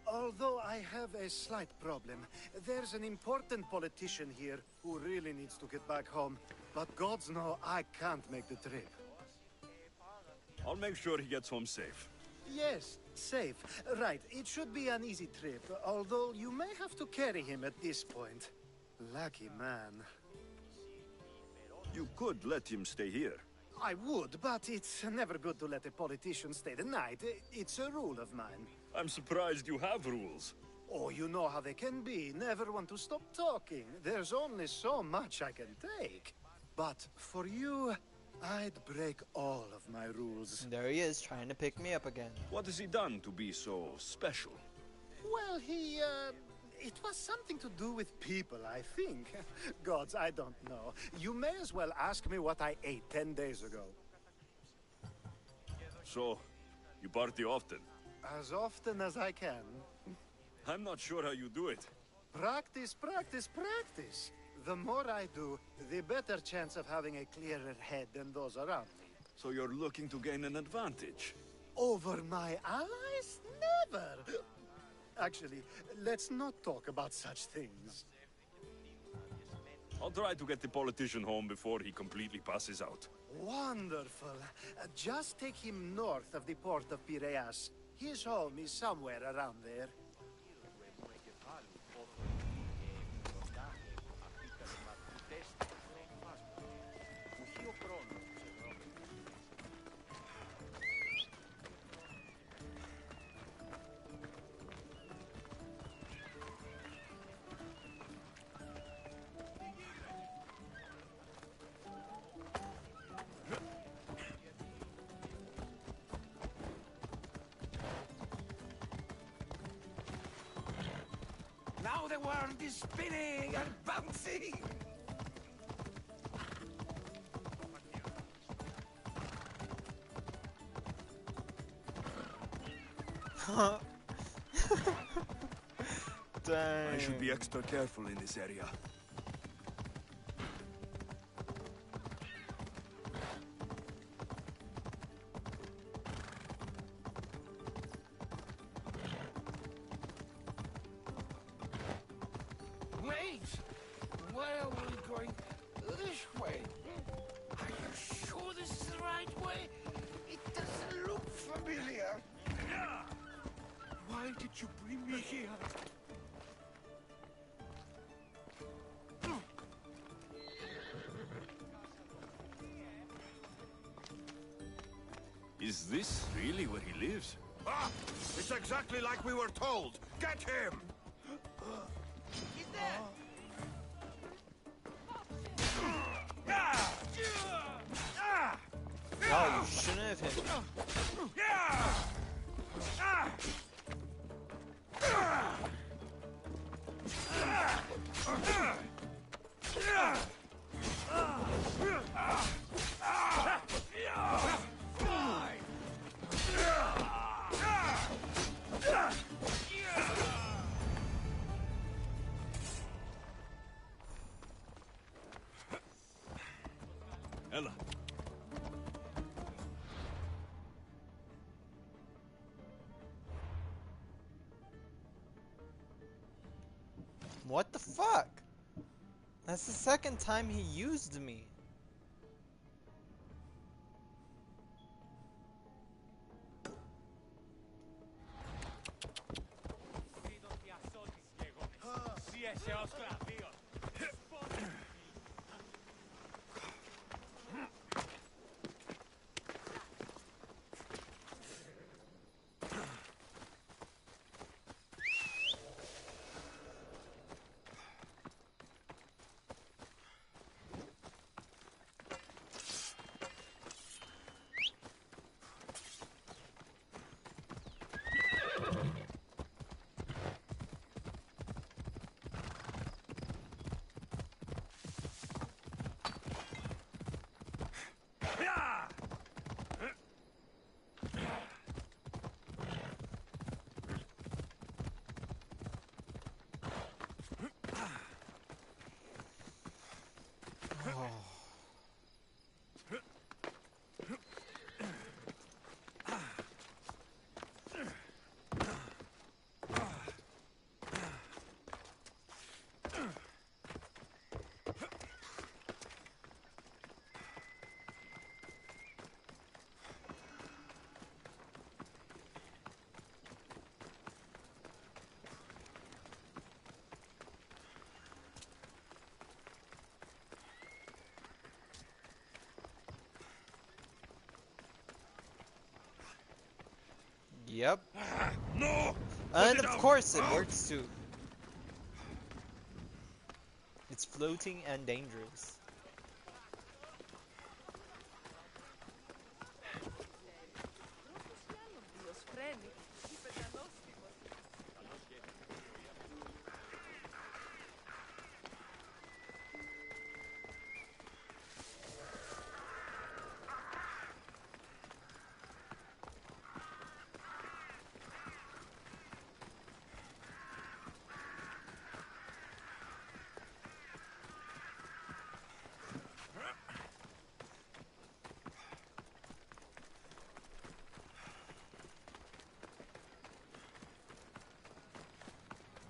Although I have a slight problem. There's an important politician here who really needs to get back home. But gods know I can't make the trip. I'll make sure he gets home safe. Yes, safe. Right, it should be an easy trip, although you may have to carry him at this point. Lucky man. You could let him stay here. I would, but it's never good to let a politician stay the night. It's a rule of mine. I'm surprised you have rules. Oh, you know how they can be. Never want to stop talking. There's only so much I can take. But for you, I'd break all of my rules. And there he is, trying to pick me up again. What has he done to be so special? Well, it was something to do with people, I think. Gods, I don't know. You may as well ask me what I ate 10 days ago. So, you party often? As often as I can. I'm not sure how you do it. Practice, practice, practice. The more I do, the better chance of having a clearer head than those around me. So you're looking to gain an advantage? Over my allies? Never! Actually, let's not talk about such things. I'll try to get the politician home before he completely passes out. Wonderful. Just take him north of the port of Piraeus. His home is somewhere around there. the world is spinning and bouncing! Dang. I should be extra careful in this area. Wait! Where are we going? This way. Are you sure this is the right way? It doesn't look familiar. Why did you bring me here? Is this really where he lives? Ah! It's exactly like we were told! Get him! He's there! Oh, you shouldn't have hit him. Ella. What the fuck? That's the second time he used me. Yep. No! And of course it works too. It's floating and dangerous.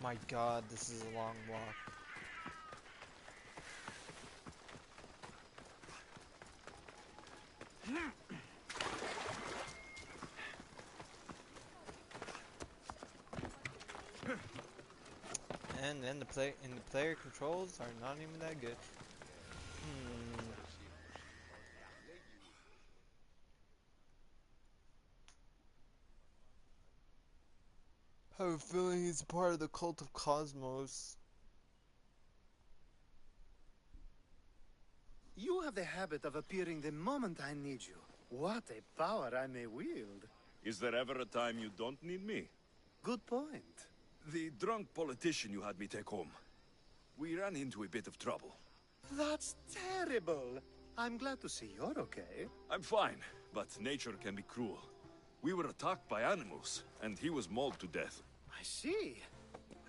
My god, this is a long walk. And then the player controls are not even that good. I have a feeling he's a part of the cult of Cosmos. You have the habit of appearing the moment I need you. What a power I may wield. Is there ever a time you don't need me? Good point. The drunk politician you had me take home. We ran into a bit of trouble. That's terrible. I'm glad to see you're okay. I'm fine, but nature can be cruel. We were attacked by animals, and he was mauled to death. I see.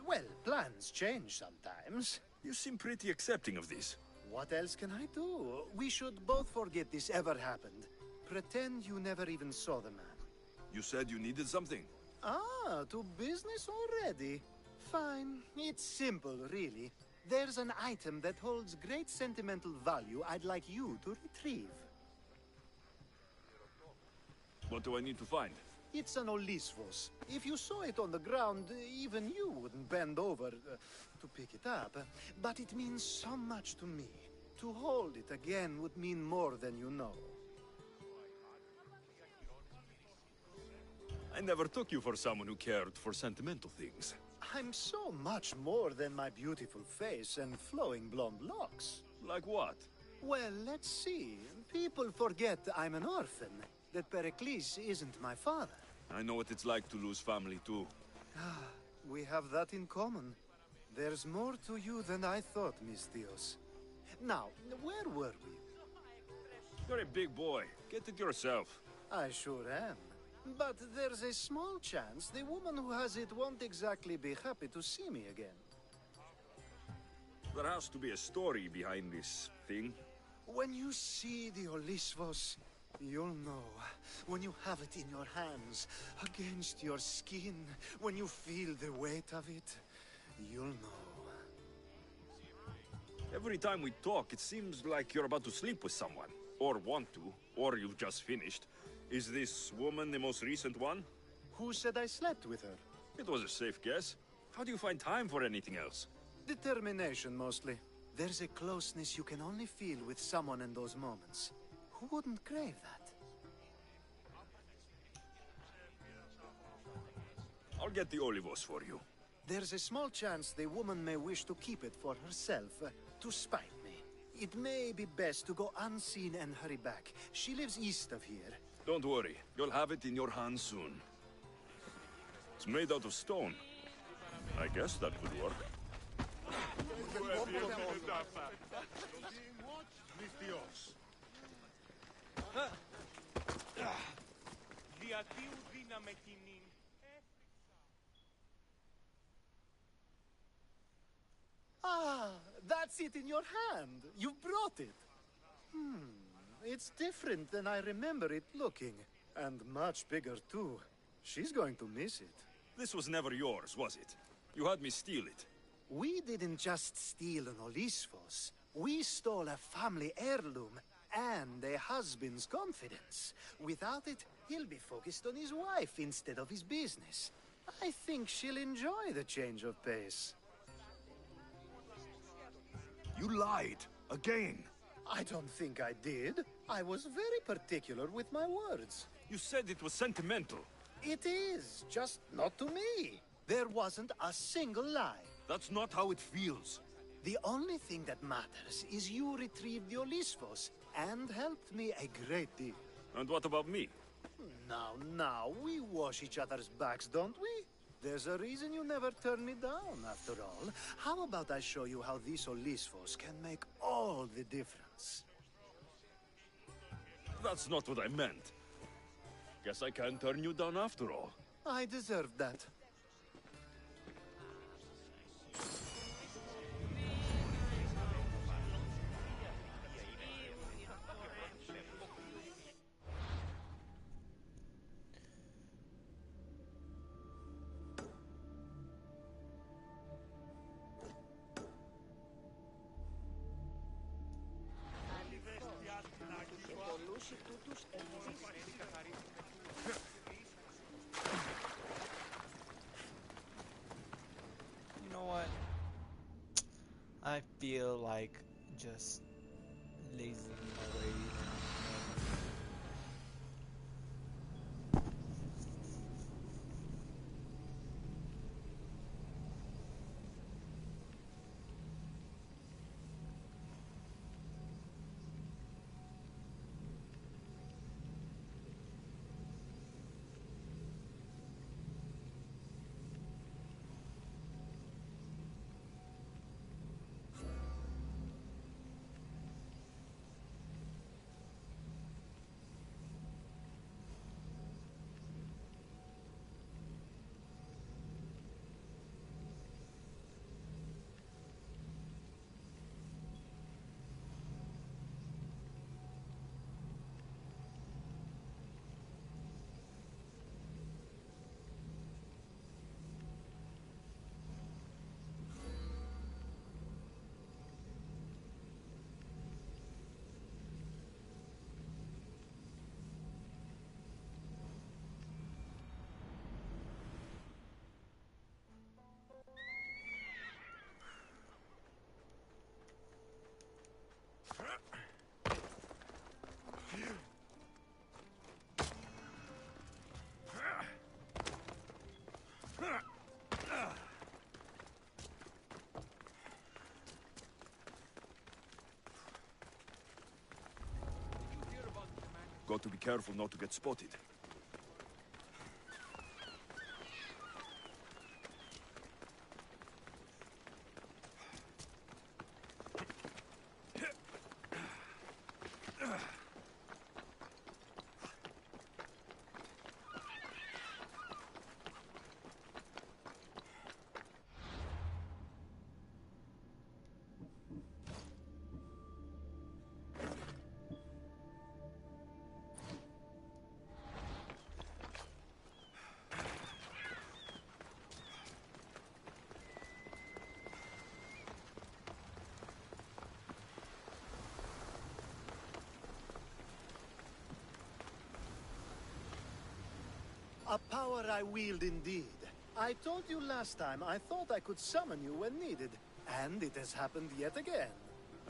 Well, plans change sometimes. You seem pretty accepting of this. What else can I do? We should both forget this ever happened. Pretend you never even saw the man. You said you needed something. Ah, to business already? Fine. It's simple, really. There's an item that holds great sentimental value I'd like you to retrieve. What do I need to find? It's an Olisvos. If you saw it on the ground, even you wouldn't bend over to pick it up. But it means so much to me. To hold it again would mean more than you know. I never took you for someone who cared for sentimental things. I'm so much more than my beautiful face and flowing blonde locks. Like what? Well, let's see. People forget I'm an orphan, that Pericles isn't my father. I know what it's like to lose family too. We have that in common. There's more to you than I thought, Mistios. Now, where were we? You're a big boy. Get it yourself. I sure am. But there's a small chance the woman who has it won't exactly be happy to see me again. There has to be a story behind this thing. When you see the Olisvos, you'll know. When you have it in your hands, against your skin, when you feel the weight of it, you'll know. Every time we talk, it seems like you're about to sleep with someone. Or want to, or you've just finished. Is this woman the most recent one? Who said I slept with her? It was a safe guess. How do you find time for anything else? Determination, mostly. There's a closeness you can only feel with someone in those moments. Who wouldn't crave that? I'll get the Olivos for you. There's a small chance the woman may wish to keep it for herself, to spite me. It may be best to go unseen and hurry back. She lives east of here. Don't worry, you'll have it in your hands soon. It's made out of stone. I guess that could work. Ah, that's it in your hand. You brought it. It's different than I remember it looking. And much bigger, too. She's going to miss it. This was never yours, was it? You had me steal it. We didn't just steal an Olisvos. We stole a family heirloom and a husband's confidence. Without it, he'll be focused on his wife instead of his business. I think she'll enjoy the change of pace. You lied. Again. I don't think I did. I was very particular with my words. You said it was sentimental. It is, just not to me. There wasn't a single lie. That's not how it feels. The only thing that matters is you retrieved the Olisvos and helped me a great deal. And what about me? Now, we wash each other's backs, don't we? There's a reason you never turn me down, after all. How about I show you how these Olisvos can make all the difference? That's not what I meant. Guess I can't turn you down after all. I deserved that. You know what? I feel like just lazing my way. Got to be careful not to get spotted. A power I wield indeed. I told you last time I thought I could summon you when needed, and it has happened yet again.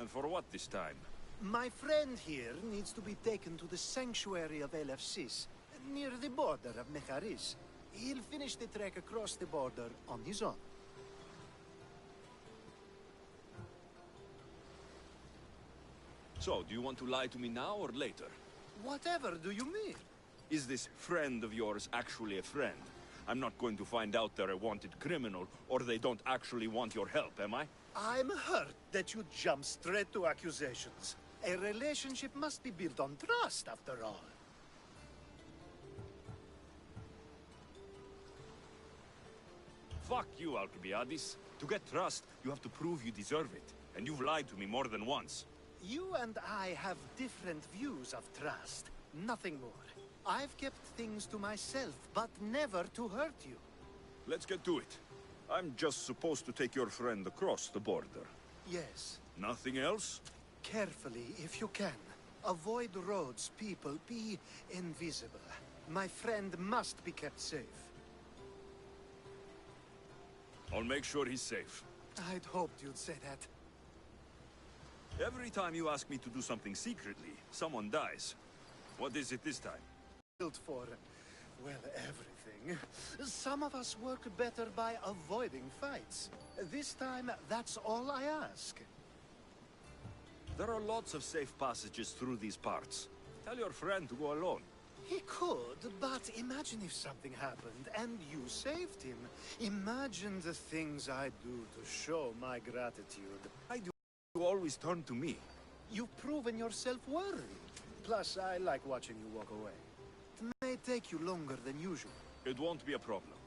And for what this time? My friend here needs to be taken to the sanctuary of Elefsis, near the border of Mecharis. He'll finish the trek across the border on his own. So, do you want to lie to me now or later? Whatever do you mean? Is this friend of yours actually a friend? I'm not going to find out they're a wanted criminal, or they don't actually want your help, am I? I'm hurt that you jump straight to accusations. A relationship must be built on trust, after all. Fuck you, Alcibiades. To get trust, you have to prove you deserve it. And you've lied to me more than once. You and I have different views of trust. Nothing more. I've kept things to myself, but never to hurt you. Let's get to it. I'm just supposed to take your friend across the border. Yes. Nothing else? Carefully, if you can. Avoid roads, people. Be invisible. My friend must be kept safe. I'll make sure he's safe. I'd hoped you'd say that. Every time you ask me to do something secretly, someone dies. What is it this time? Built for, well, everything. Some of us work better by avoiding fights. This time, that's all I ask. There are lots of safe passages through these parts. Tell your friend to go alone. He could, but imagine if something happened and you saved him. Imagine the things I do to show my gratitude. Why do you always turn to me? You've proven yourself worthy. Plus, I like watching you walk away. It may take you longer than usual. It won't be a problem.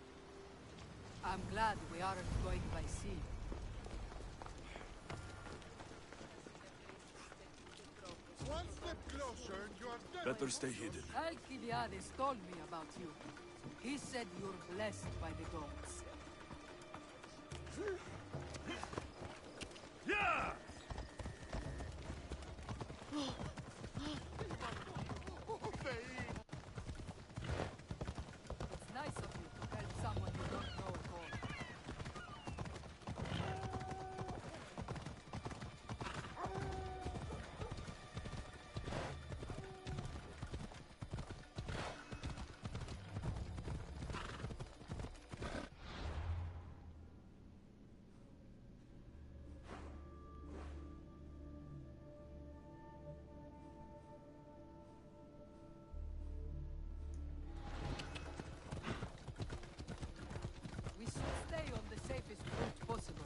I'm glad we aren't going by sea. One step closer and you are dead. Better stay hidden. Alcibiades told me about you. He said you're blessed by the gods. Yeah! It's nice of you to help someone you don't know at all. We should stay on the safest route possible.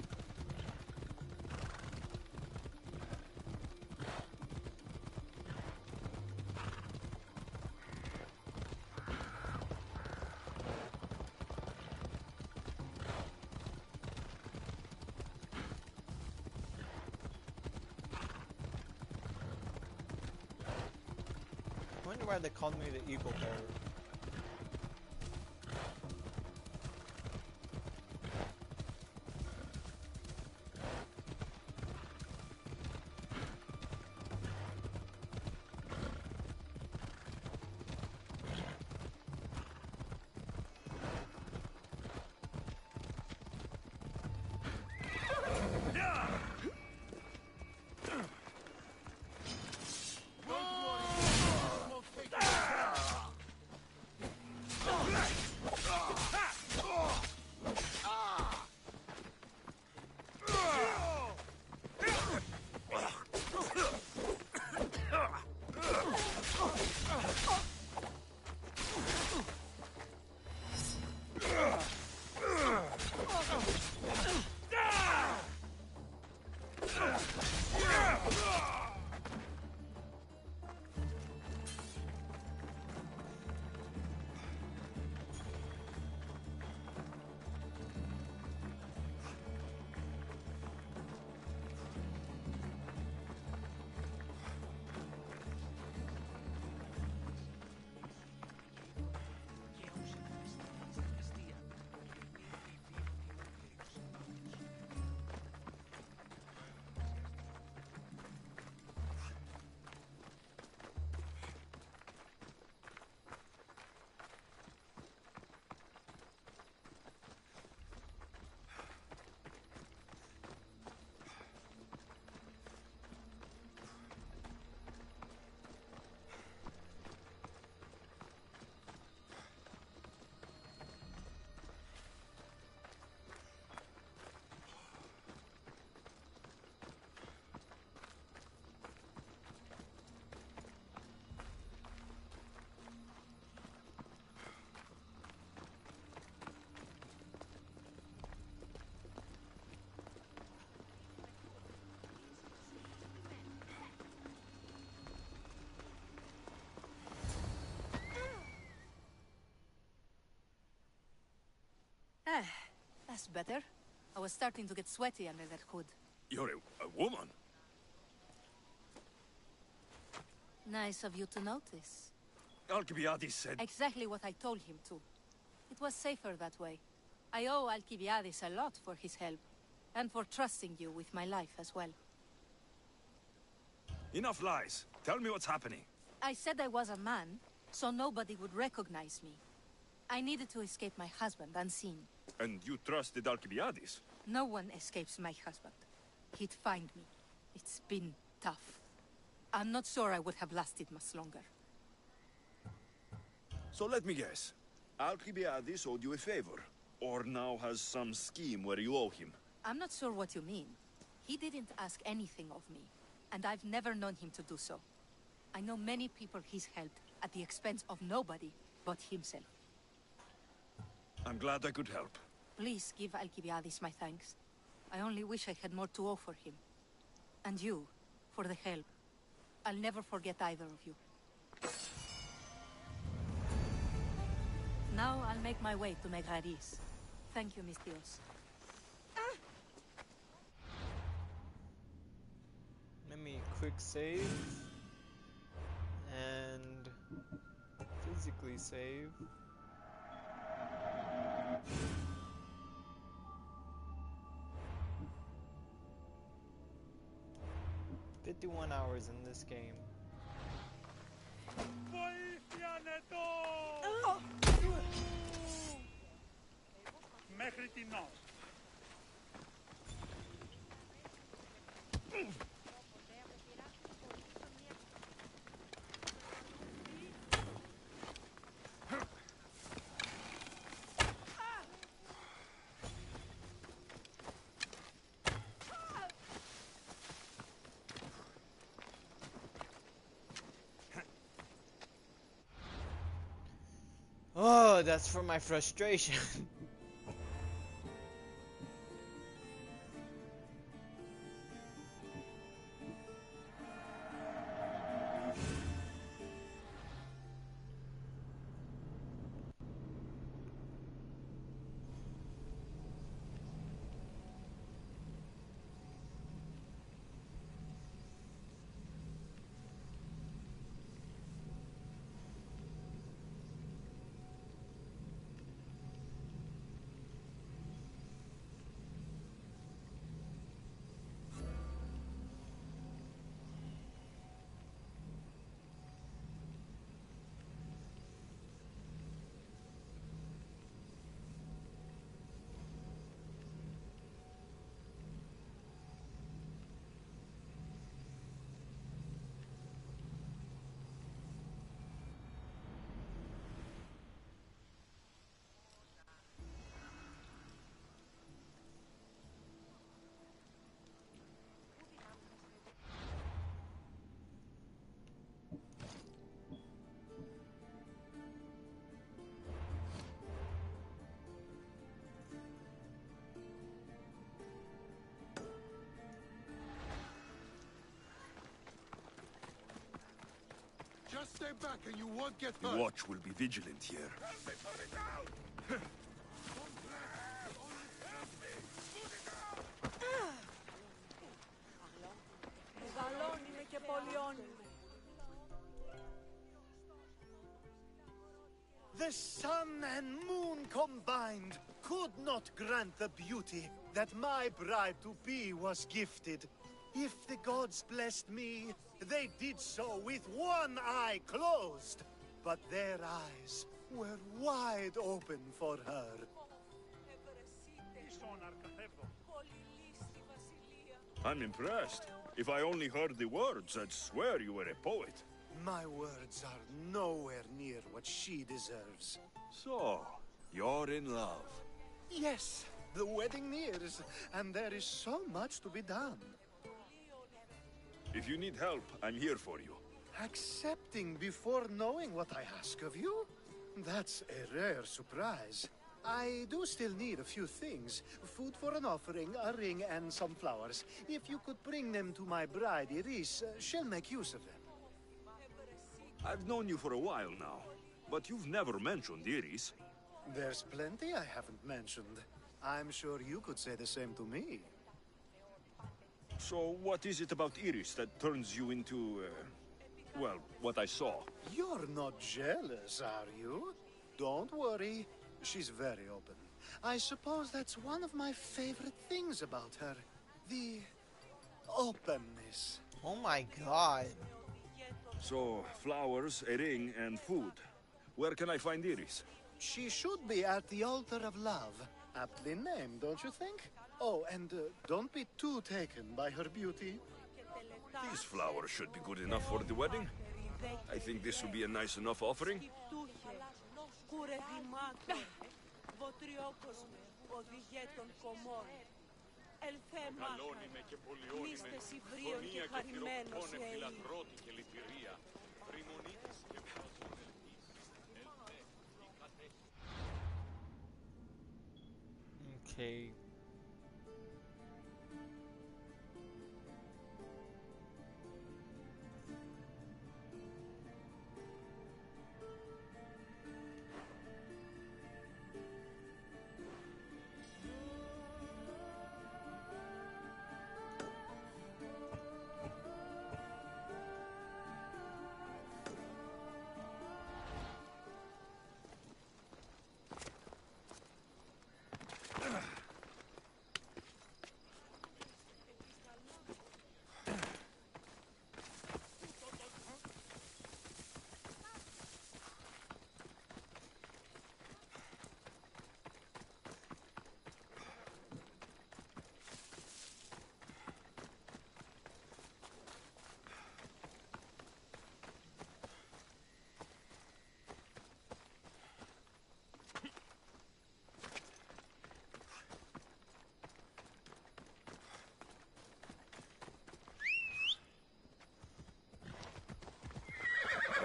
I wonder why they called me the Eagle Bearer. That's better. I was starting to get sweaty under that hood. You're a woman. Nice of you to notice. Alcibiades said... Exactly what I told him to. It was safer that way. I owe Alcibiades a lot for his help, and for trusting you with my life as well. Enough lies. Tell me what's happening. I said I was a man, so nobody would recognize me. I needed to escape my husband unseen. And you trusted Alcibiades? No one escapes my husband. He'd find me. It's been tough. I'm not sure I would have lasted much longer. So let me guess. Alcibiades owed you a favor, or now has some scheme where you owe him. I'm not sure what you mean. He didn't ask anything of me, and I've never known him to do so. I know many people he's helped at the expense of nobody but himself. I'm glad I could help. Please give Alcibiades my thanks. I only wish I had more to offer him. And you, for the help. I'll never forget either of you. Now I'll make my way to Megaris. Thank you, Mistios. Let me quick save. And physically save. "51 hours in this game." Μέχρι την ώρα. Oh, that's for my frustration. Just stay back and you won't get hurt. The watch will be vigilant here. The sun and moon combined could not grant the beauty that my bride-to-be was gifted. If the gods blessed me, they did so with one eye closed. But their eyes were wide open for her. I'm impressed. If I only heard the words, I'd swear you were a poet. My words are nowhere near what she deserves. So, you're in love. Yes, the wedding nears, and there is so much to be done. If you need help, I'm here for you. Accepting before knowing what I ask of you? That's a rare surprise. I do still need a few things. Food for an offering, a ring, and some flowers. If you could bring them to my bride, Iris, she'll make use of them. I've known you for a while now, but you've never mentioned Iris. There's plenty I haven't mentioned. I'm sure you could say the same to me. So, what is it about Iris that turns you into, well, what I saw? You're not jealous, are you? Don't worry. She's very open. I suppose that's one of my favorite things about her. The openness. Oh my god. So, flowers, a ring, and food. Where can I find Iris? She should be at the altar of love. Aptly named, don't you think? Oh, and don't be too taken by her beauty. These flowers should be good enough for the wedding. I think this will be a nice enough offering. Okay.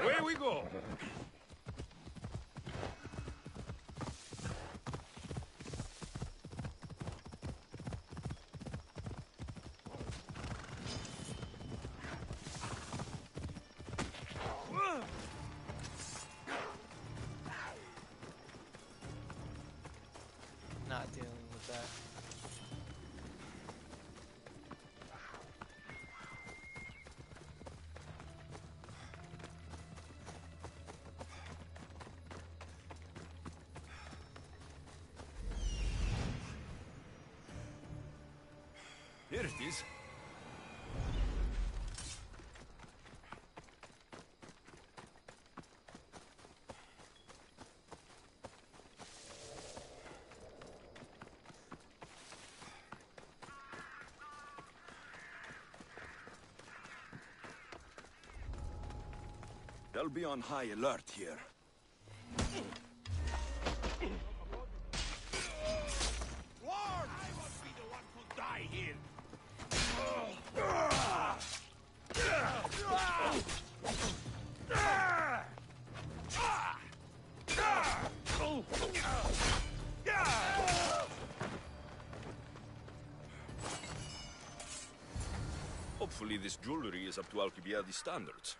Away we go! Not dealing with that. Here it is. They'll be on high alert here. Lord! I won't be the one to die here! Hopefully this jewelry is up to Alcibiades standards.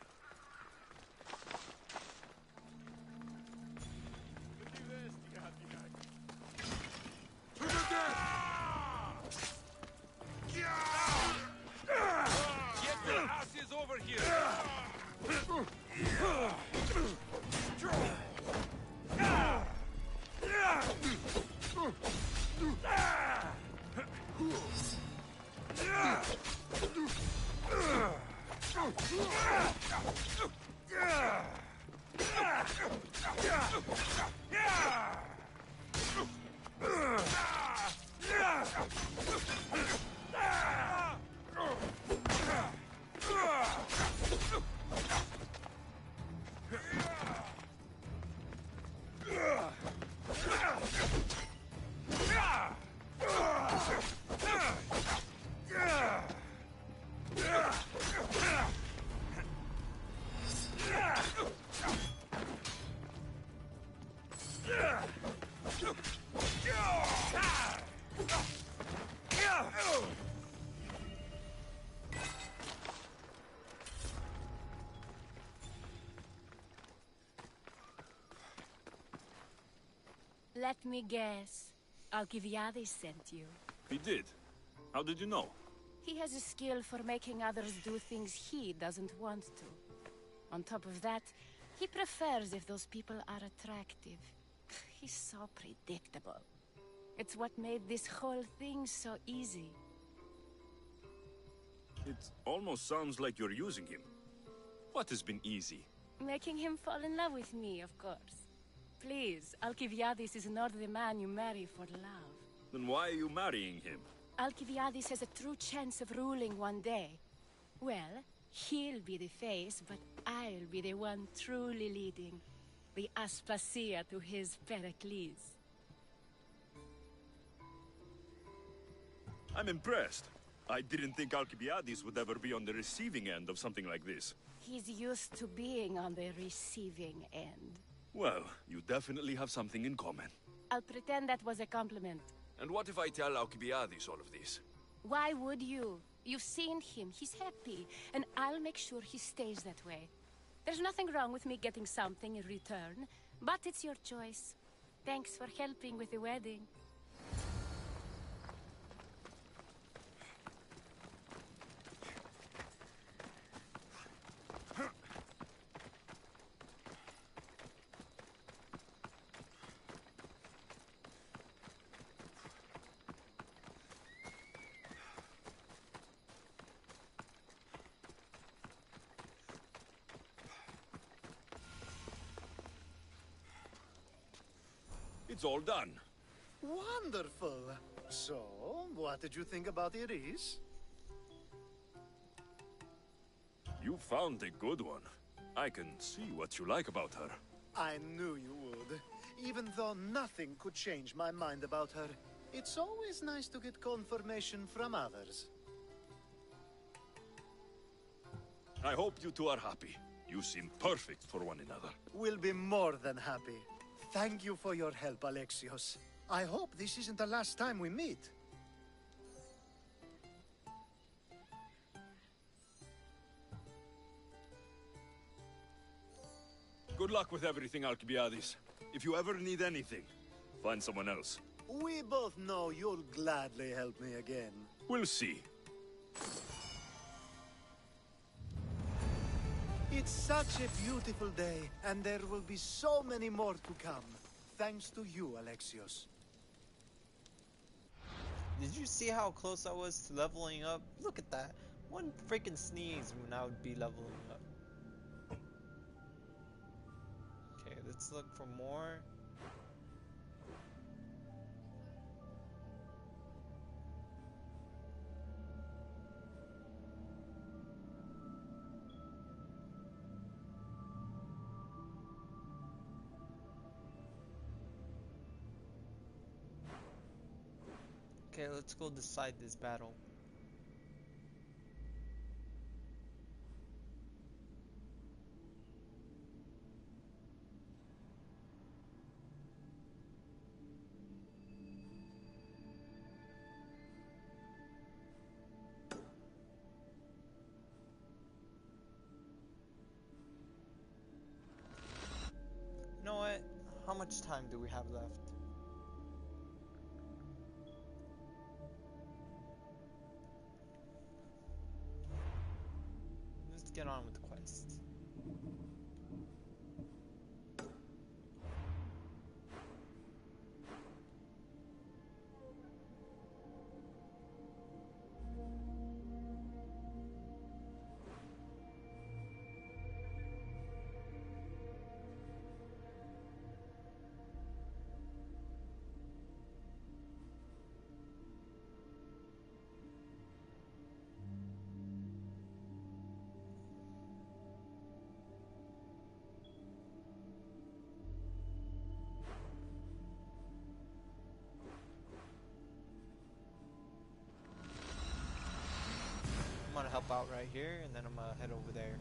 Get your asses over here! Let me guess. Alcibiades sent you. He did. How did you know? He has a skill for making others do things he doesn't want to. On top of that, he prefers if those people are attractive. He's so predictable. It's what made this whole thing so easy. It almost sounds like you're using him. What has been easy? Making him fall in love with me, of course. Please, Alcibiades is not the man you marry for love. Then why are you marrying him? Alcibiades has a true chance of ruling one day. Well, he'll be the face, but I'll be the one truly leading. The Aspasia to his Pericles. I'm impressed. I didn't think Alcibiades would ever be on the receiving end of something like this. He's used to being on the receiving end. Well, you definitely have something in common. I'll pretend that was a compliment. And what if I tell Alcibiades all of this? Why would you? You've seen him, he's happy, and I'll make sure he stays that way. There's nothing wrong with me getting something in return, but it's your choice. Thanks for helping with the wedding. It's all done. Wonderful. So, what did you think about Iris? You found a good one. I can see what you like about her. I knew you would. Even though nothing could change my mind about her, it's always nice to get confirmation from others. I hope you two are happy. You seem perfect for one another. We'll be more than happy. Thank you for your help, Alexios. I hope this isn't the last time we meet. Good luck with everything, Alcibiades. If you ever need anything, find someone else. We both know you'll gladly help me again. We'll see. It's such a beautiful day, and there will be so many more to come. Thanks to you, Alexios. Did you see how close I was to leveling up? Look at that. One freaking sneeze and I would be leveling up. Okay, let's look for more. Okay, let's go decide this battle. You know what? How much time do we have left? Get on with the quest. I'm gonna help out right here, and then I'm gonna head over there.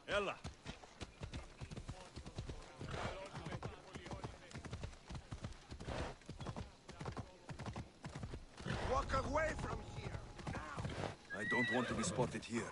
Ella. Walk away from here, now! I don't want to be spotted here.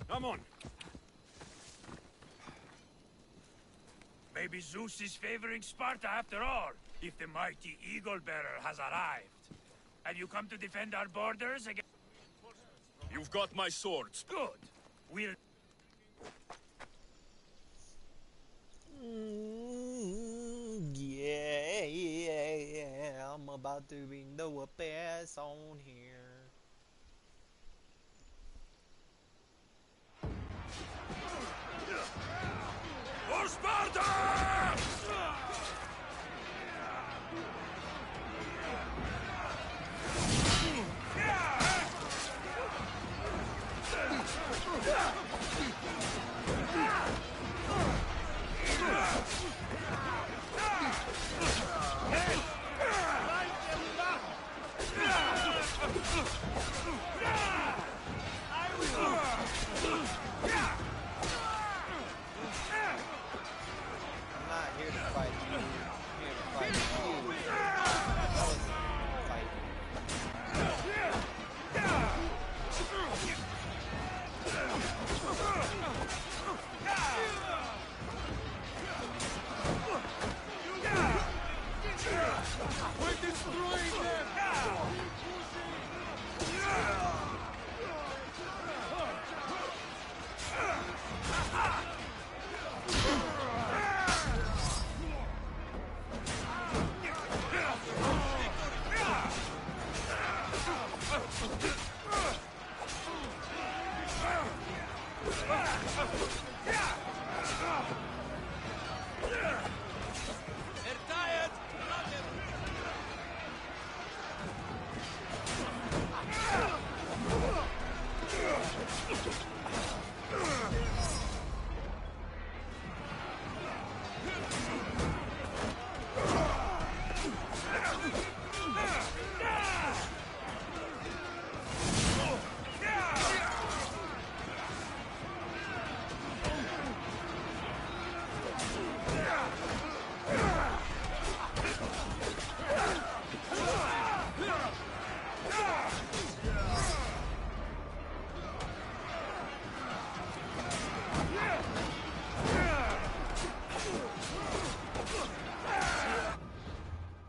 Come on. Maybe Zeus is favoring Sparta after all, if the mighty Eagle Bearer has arrived. Have you come to defend our borders against... You've got my swords. Good. We'll... Yeah, I'm about to bring the whoop-ass on here. For Sparta! I'm not here to fight you. I'm here to fight you. I was fighting. We're destroying them!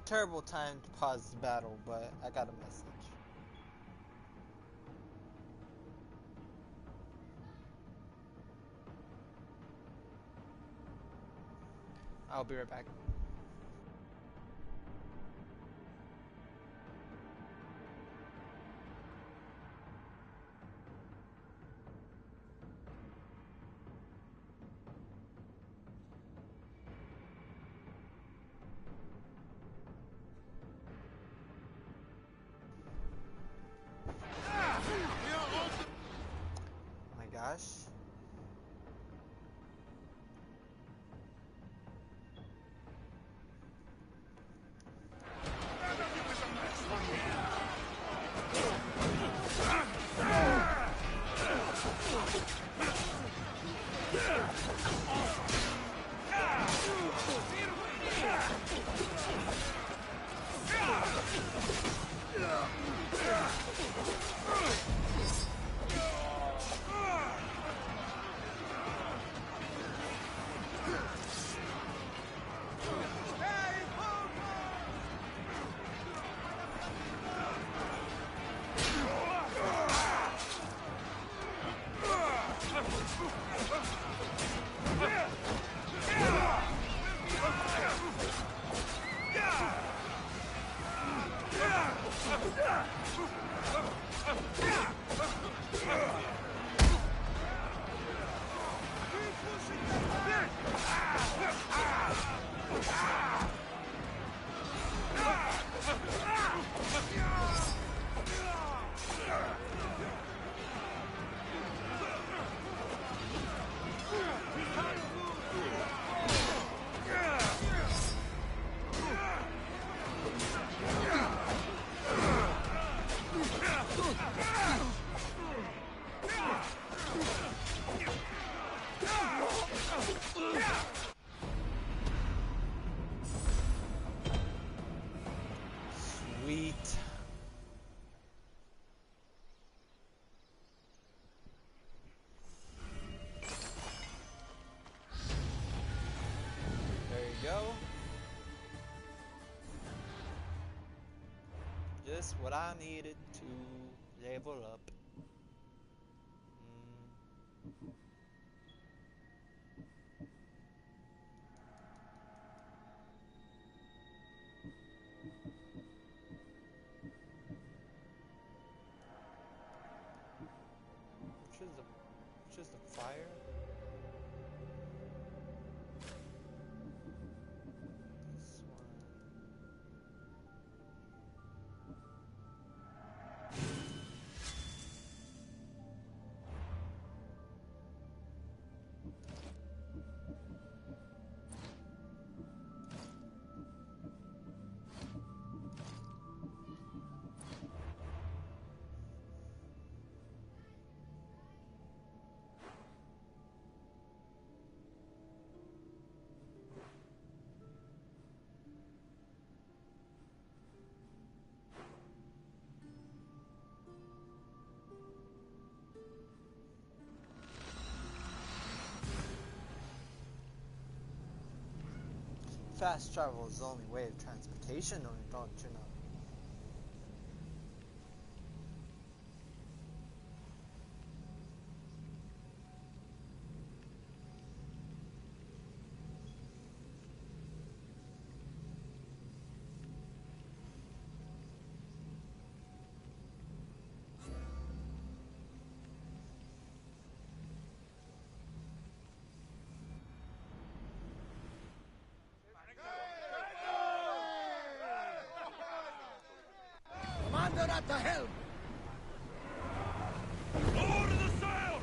Terrible time to pause the battle, but I got a message. I'll be right back. My gosh. Sweet. There you go. Just what I needed to level up. Which is the fire? This one. Fast travel is the only way of transportation, don't you know? Commander at the helm! Lower the sail!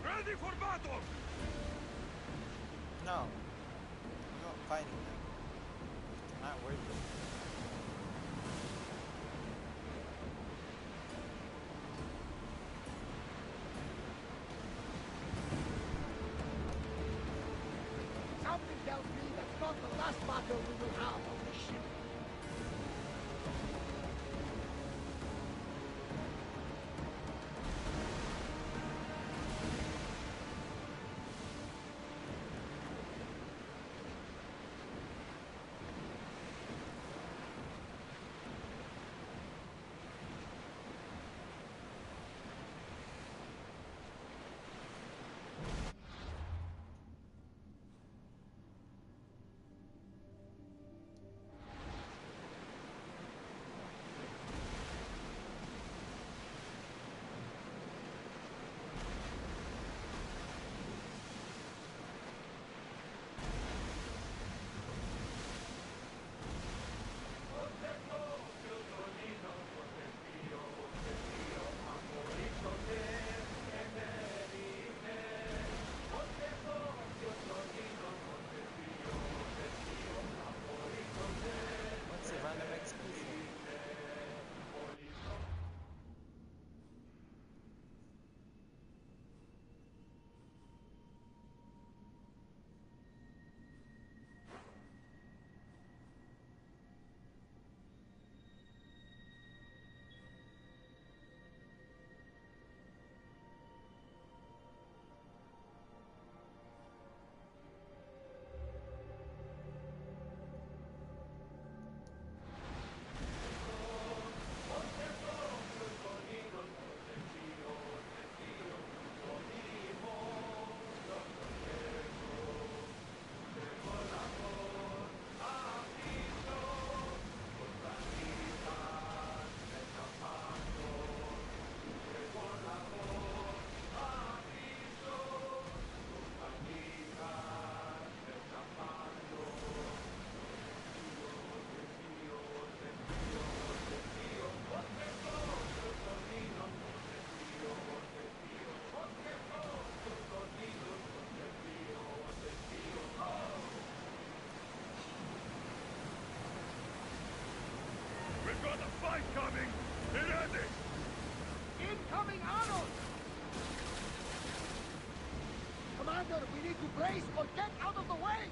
Ready for battle! No. I'm not fighting them. I'm not worth it. Something tells me that's not the last battle we will have on this ship. to place or get out of the way!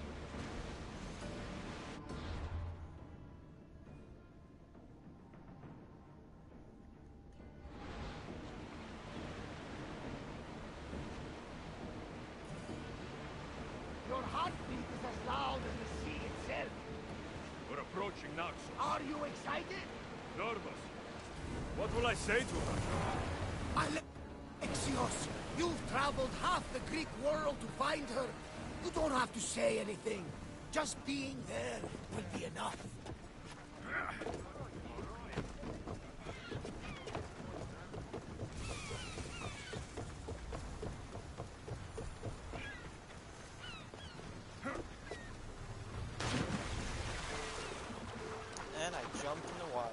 Your heartbeat is as loud as the sea itself. We're approaching Naxos. Are you excited? Nervous. What will I say to her? Alexios, you've traveled half the Greek world to find her. You don't have to say anything. Just being there will be enough. And I jumped in the water.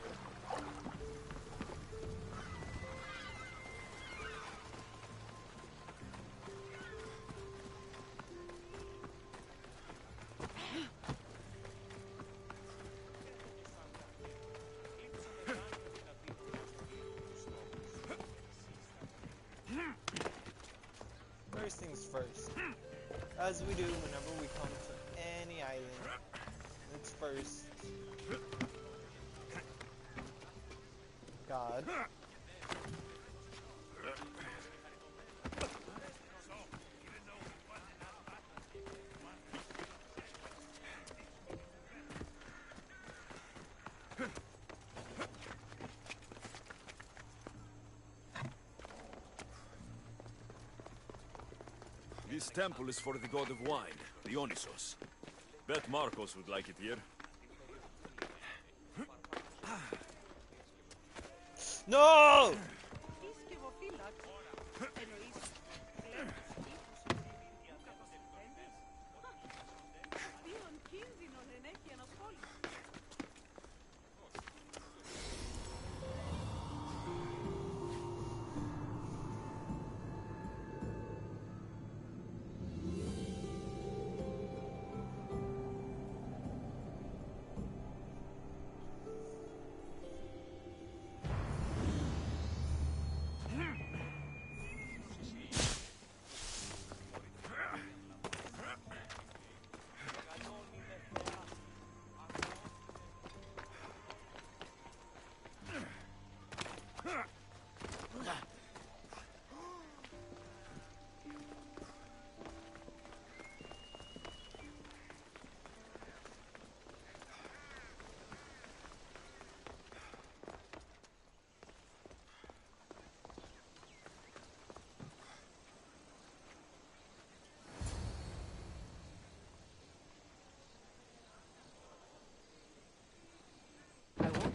First things first. As we do whenever we come to any island, it's first God. This temple is for the god of wine, Dionysos. Bet Marcos would like it here. No!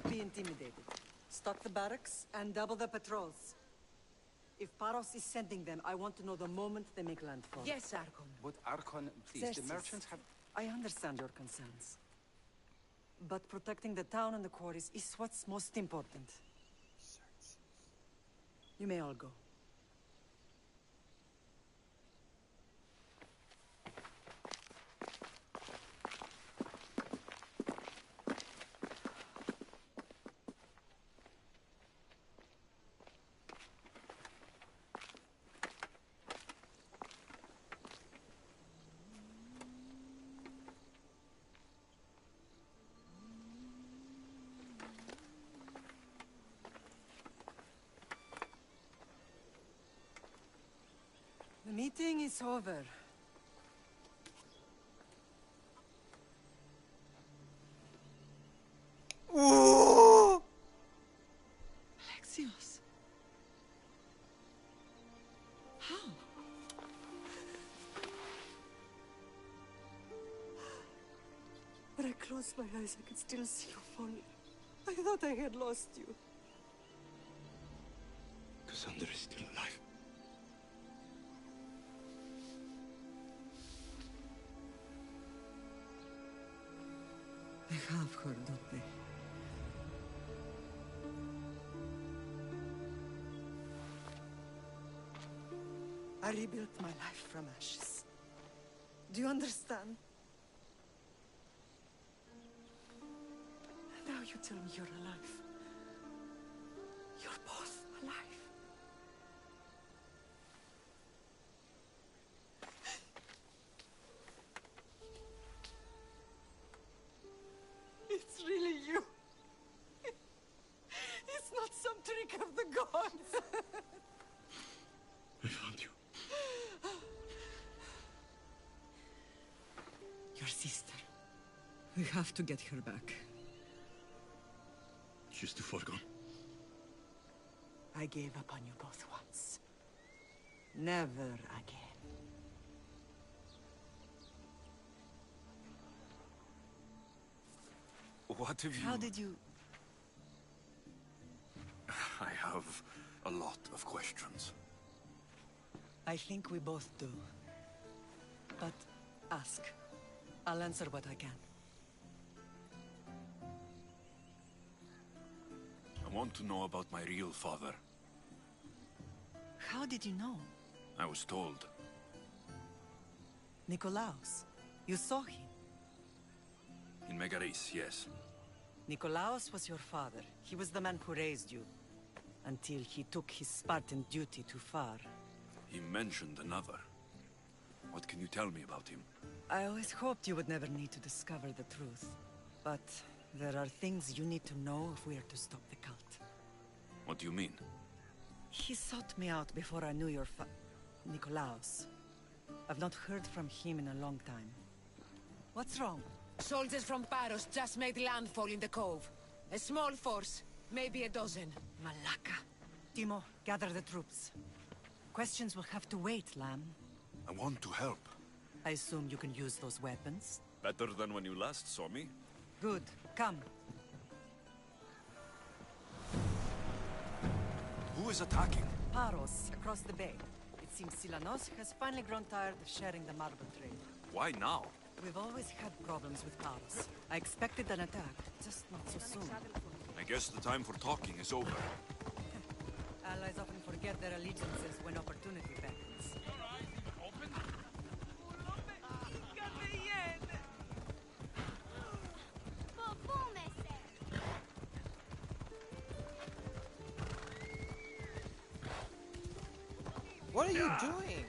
Be intimidated. Stock the barracks and double the patrols. If Paros is sending them, I want to know the moment they make landfall. Yes, Archon. But Archon, please, the Xerxes, merchants have... I understand your concerns. But protecting the town and the quarries is what's most important. You may all go. The meeting is over. Ooh! Alexios. How? When I closed my eyes, I could still see you falling. I thought I had lost you. Cassandra is still alive. They have her, don't they? I rebuilt my life from ashes. Do you understand? Now you tell me you're alive. You're both alive. We have to get her back. She's too far gone. I gave up on you both once. Never again. What have you... How did you... I have a lot of questions. I think we both do. But ask. I'll answer what I can. I want to know about my real father. How did you know? I was told. Nikolaos. You saw him. In Megaris, yes. Nikolaos was your father. He was the man who raised you. Until he took his Spartan duty too far. He mentioned another. What can you tell me about him? I always hoped you would never need to discover the truth. But there are things you need to know if we are to stop the cult. What do you mean? He sought me out before I knew your Nikolaos. I've not heard from him in a long time. What's wrong? Soldiers from Paros just made landfall in the cove. A small force, maybe a dozen. Malaka. Timo, gather the troops. Questions will have to wait, Lamb. I want to help. I assume you can use those weapons? Better than when you last saw me. Good. Come. Who is attacking? Paros, across the bay. It seems Silanos has finally grown tired of sharing the marble trade. Why now? We've always had problems with Paros. I expected an attack, just not so soon. I guess the time for talking is over. Allies often forget their allegiances when opportunity beckons. What are you doing?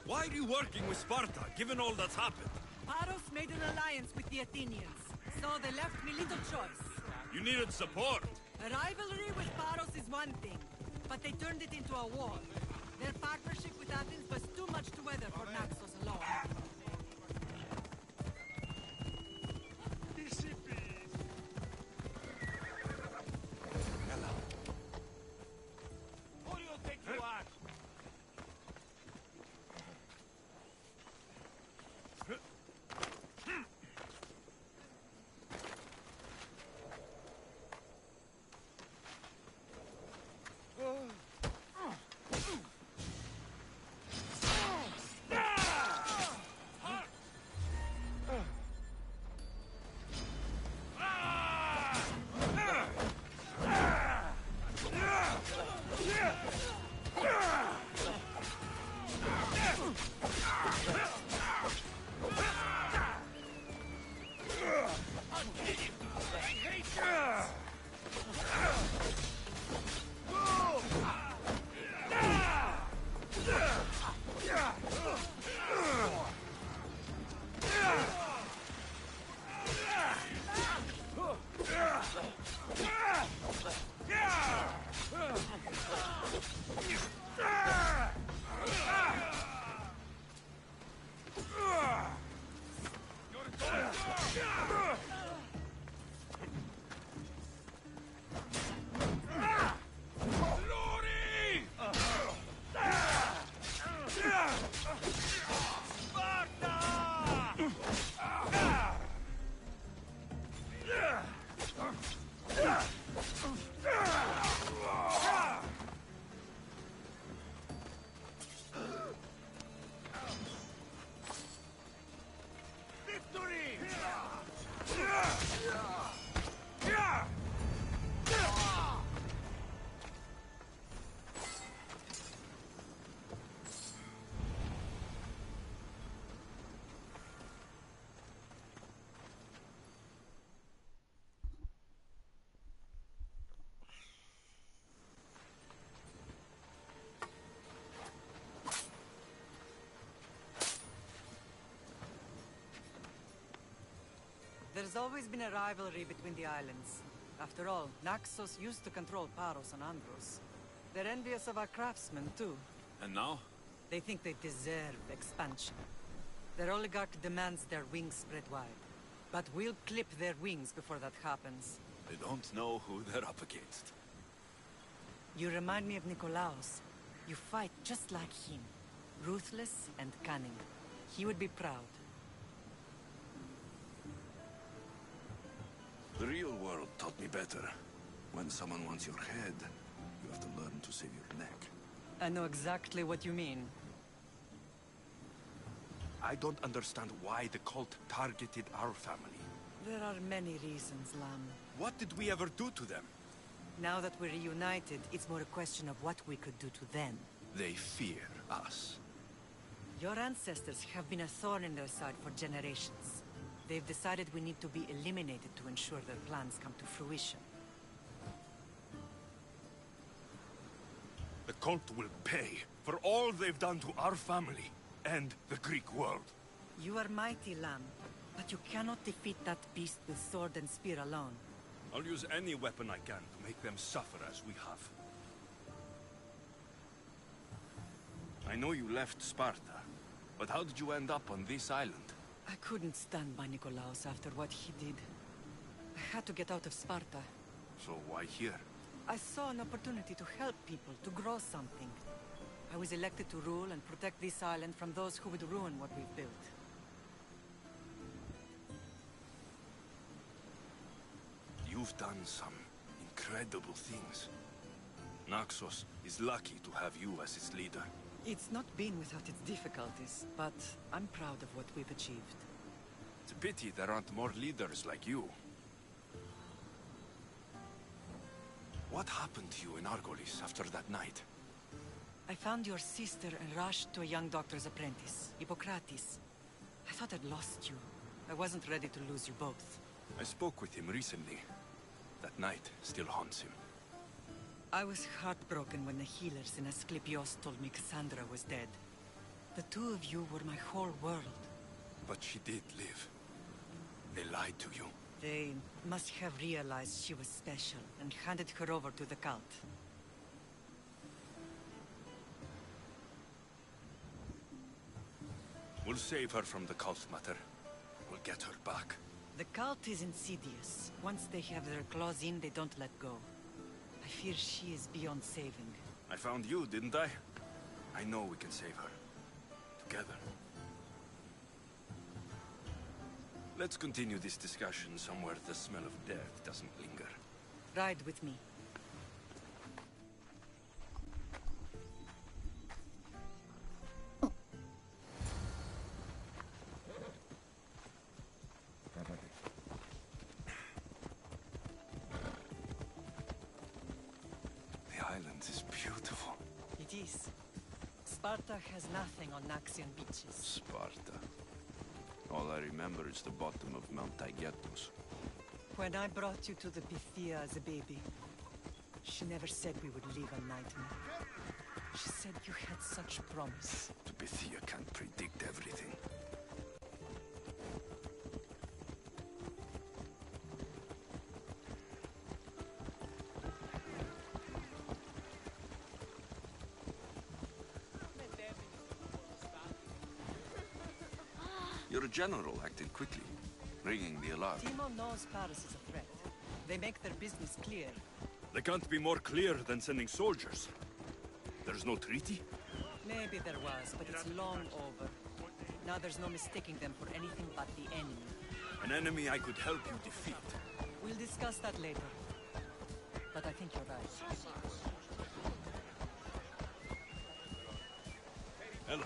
Why are you working with Sparta, given all that's happened? Paros made an alliance with the Athenians, so they left me little choice. You needed support. A rivalry with Paros is one thing, but they turned it into a war. Their partnership with Athens was too much to weather for Naxos alone. Who do you think you are? There's always been a rivalry between the islands. After all, Naxos used to control Paros and Andros. They're envious of our craftsmen, too. And now? They think they deserve expansion. Their oligarch demands their wings spread wide. But we'll clip their wings before that happens. They don't know who they're up against. You remind me of Nikolaos. You fight just like him. Ruthless and cunning. He would be proud. The real world taught me better. When someone wants your head, you have to learn to save your neck. I know exactly what you mean. I don't understand why the cult targeted our family. There are many reasons, Lam. What did we ever do to them? Now that we're reunited, it's more a question of what we could do to them. They fear us. Your ancestors have been a thorn in their side for generations. They've decided we need to be eliminated to ensure their plans come to fruition. The cult will pay for all they've done to our family and the Greek world. You are mighty, Lam, but you cannot defeat that beast with sword and spear alone. I'll use any weapon I can to make them suffer as we have. I know you left Sparta, but how did you end up on this island? I couldn't stand by Nikolaos after what he did. I had to get out of Sparta. So why here? I saw an opportunity to help people, to grow something. I was elected to rule and protect this island from those who would ruin what we've built. You've done some incredible things. Naxos is lucky to have you as its leader. It's not been without its difficulties, but I'm proud of what we've achieved. It's a pity there aren't more leaders like you. What happened to you in Argolis after that night? I found your sister and rushed to a young doctor's apprentice, Hippocrates. I thought I'd lost you. I wasn't ready to lose you both. I spoke with him recently. That night still haunts him. I was heartbroken when the healers in Asclepios told me Cassandra was dead. The two of you were my whole world. But she did live. They lied to you. They must have realized she was special and handed her over to the cult. We'll save her from the cult, Mater. We'll get her back. The cult is insidious. Once they have their claws in, they don't let go. I fear she is beyond saving. I found you, didn't I? I know we can save her. Together. Let's continue this discussion somewhere the smell of death doesn't linger. Ride with me. The island is beautiful. It is. Sparta has nothing on Naxian beaches. Sparta. All I remember is the bottom of Mount Taygetos. When I brought you to the Pythia as a baby, she never said we would live a nightmare. She said you had such promise. The Pythia can't predict everything. Your general acted quickly, ringing the alarm. Timo knows Paris is a threat. They make their business clear. They can't be more clear than sending soldiers. There's no treaty? Maybe there was, but it's long over. Now there's no mistaking them for anything but the enemy. An enemy I could help you defeat. We'll discuss that later. But I think you're right. Ella.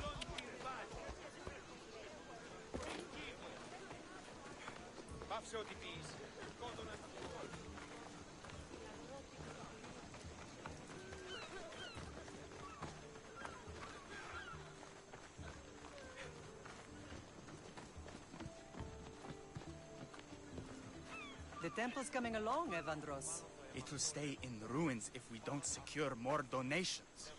The temple's coming along, Evandros. It will stay in ruins if we don't secure more donations.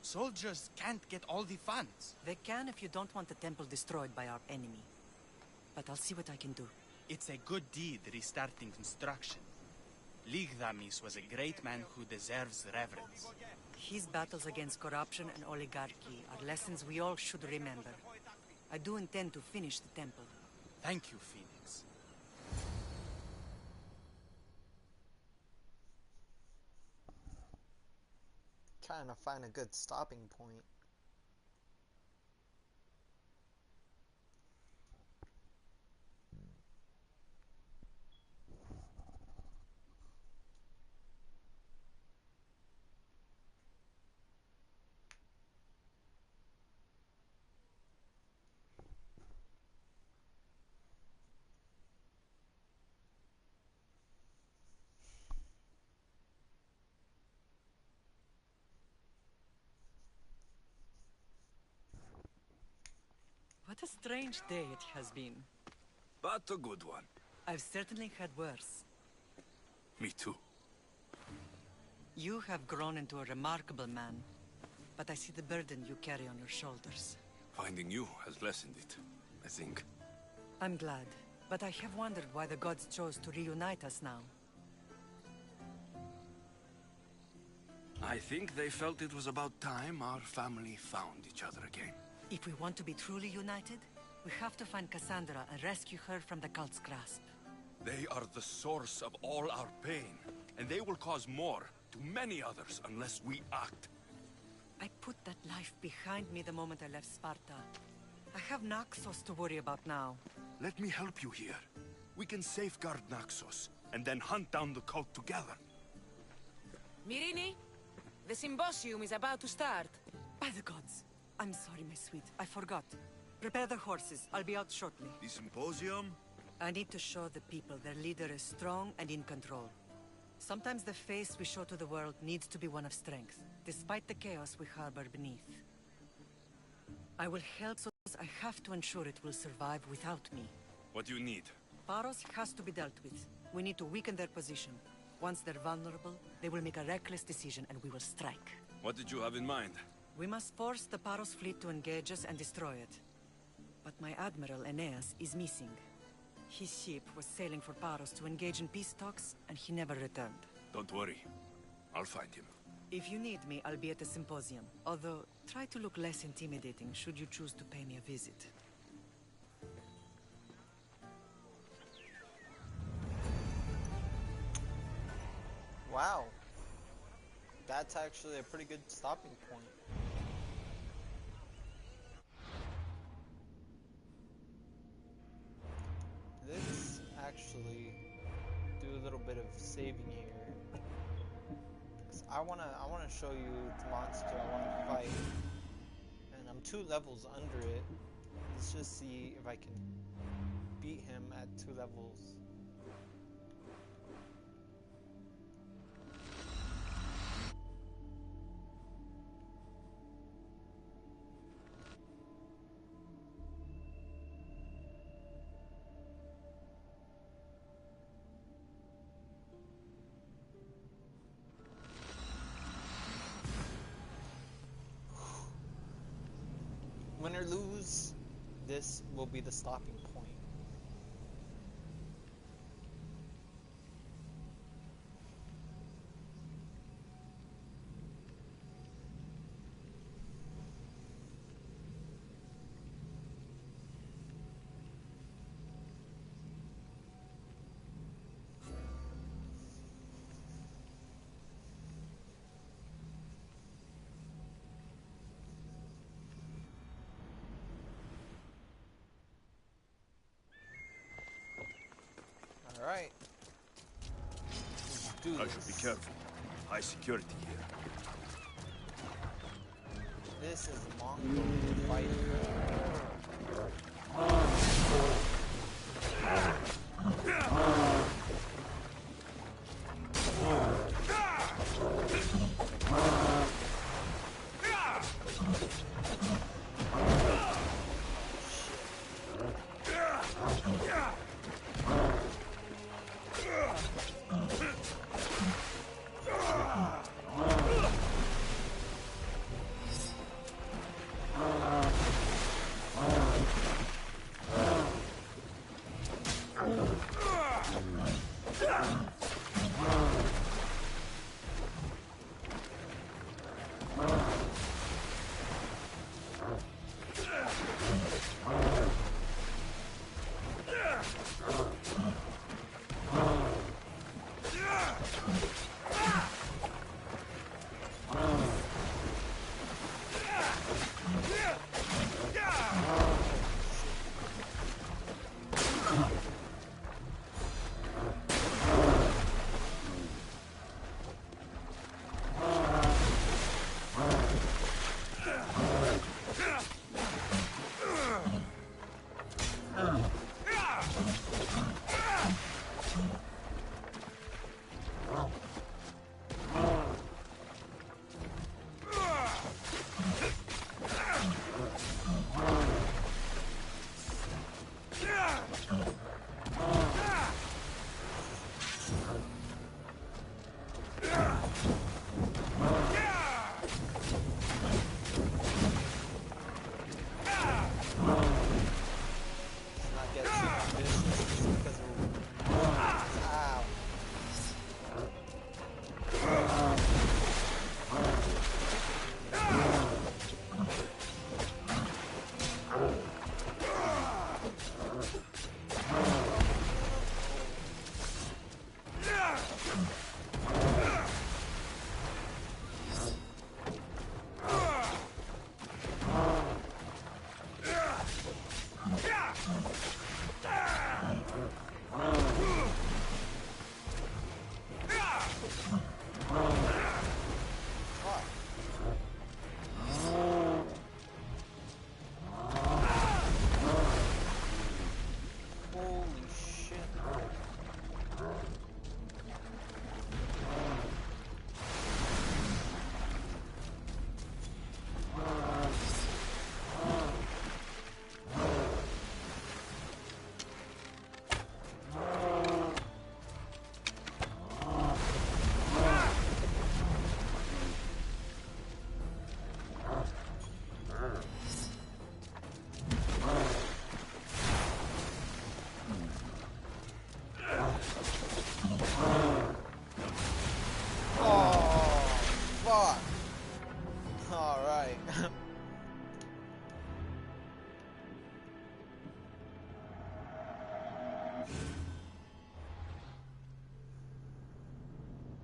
Soldiers can't get all the funds. They can if you don't want the temple destroyed by our enemy. But I'll see what I can do. It's a good deed restarting construction. Ligdamis was a great man who deserves reverence. His battles against corruption and oligarchy are lessons we all should remember. I do intend to finish the temple. Thank you, Phoenix. Trying to find a good stopping point. What a strange day it has been. But a good one. I've certainly had worse. Me too. You have grown into a remarkable man, but I see the burden you carry on your shoulders. Finding you has lessened it, I think. I'm glad, but I have wondered why the gods chose to reunite us now. I think they felt it was about time our family found each other again. If we want to be truly united, we have to find Cassandra and rescue her from the cult's grasp. They are the source of all our pain, and they will cause more to many others unless we act. I put that life behind me the moment I left Sparta. I have Naxos to worry about now. Let me help you here. We can safeguard Naxos, and then hunt down the cult together. Myrrine, the symposium is about to start. By the gods. I'm sorry, my sweet. I forgot. Prepare the horses. I'll be out shortly. The symposium? I need to show the people their leader is strong and in control. Sometimes the face we show to the world needs to be one of strength, despite the chaos we harbor beneath. I will help, so I have to ensure it will survive without me. What do you need? Paros has to be dealt with. We need to weaken their position. Once they're vulnerable, they will make a reckless decision and we will strike. What did you have in mind? We must force the Paros fleet to engage us and destroy it. But my admiral, Aeneas, is missing. His ship was sailing for Paros to engage in peace talks, and he never returned. Don't worry. I'll find him. If you need me, I'll be at the symposium. Although, try to look less intimidating should you choose to pay me a visit. Wow. That's actually a pretty good stopping point. Let's actually do a little bit of saving here. 'Cause I wanna show you the monster I wanna fight. And I'm 2 levels under it. Let's just see if I can beat him at 2 levels. Win or lose, this will be the stopping point. Alright. Let's do I this. should be careful. High security here. This is Mongol fighting.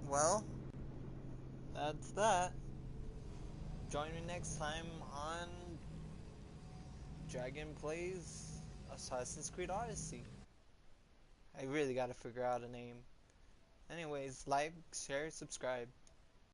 Well, that's that. Join me next time on Dragon Plays Assassin's Creed Odyssey. I really gotta figure out a name. Anyways, like, share, subscribe.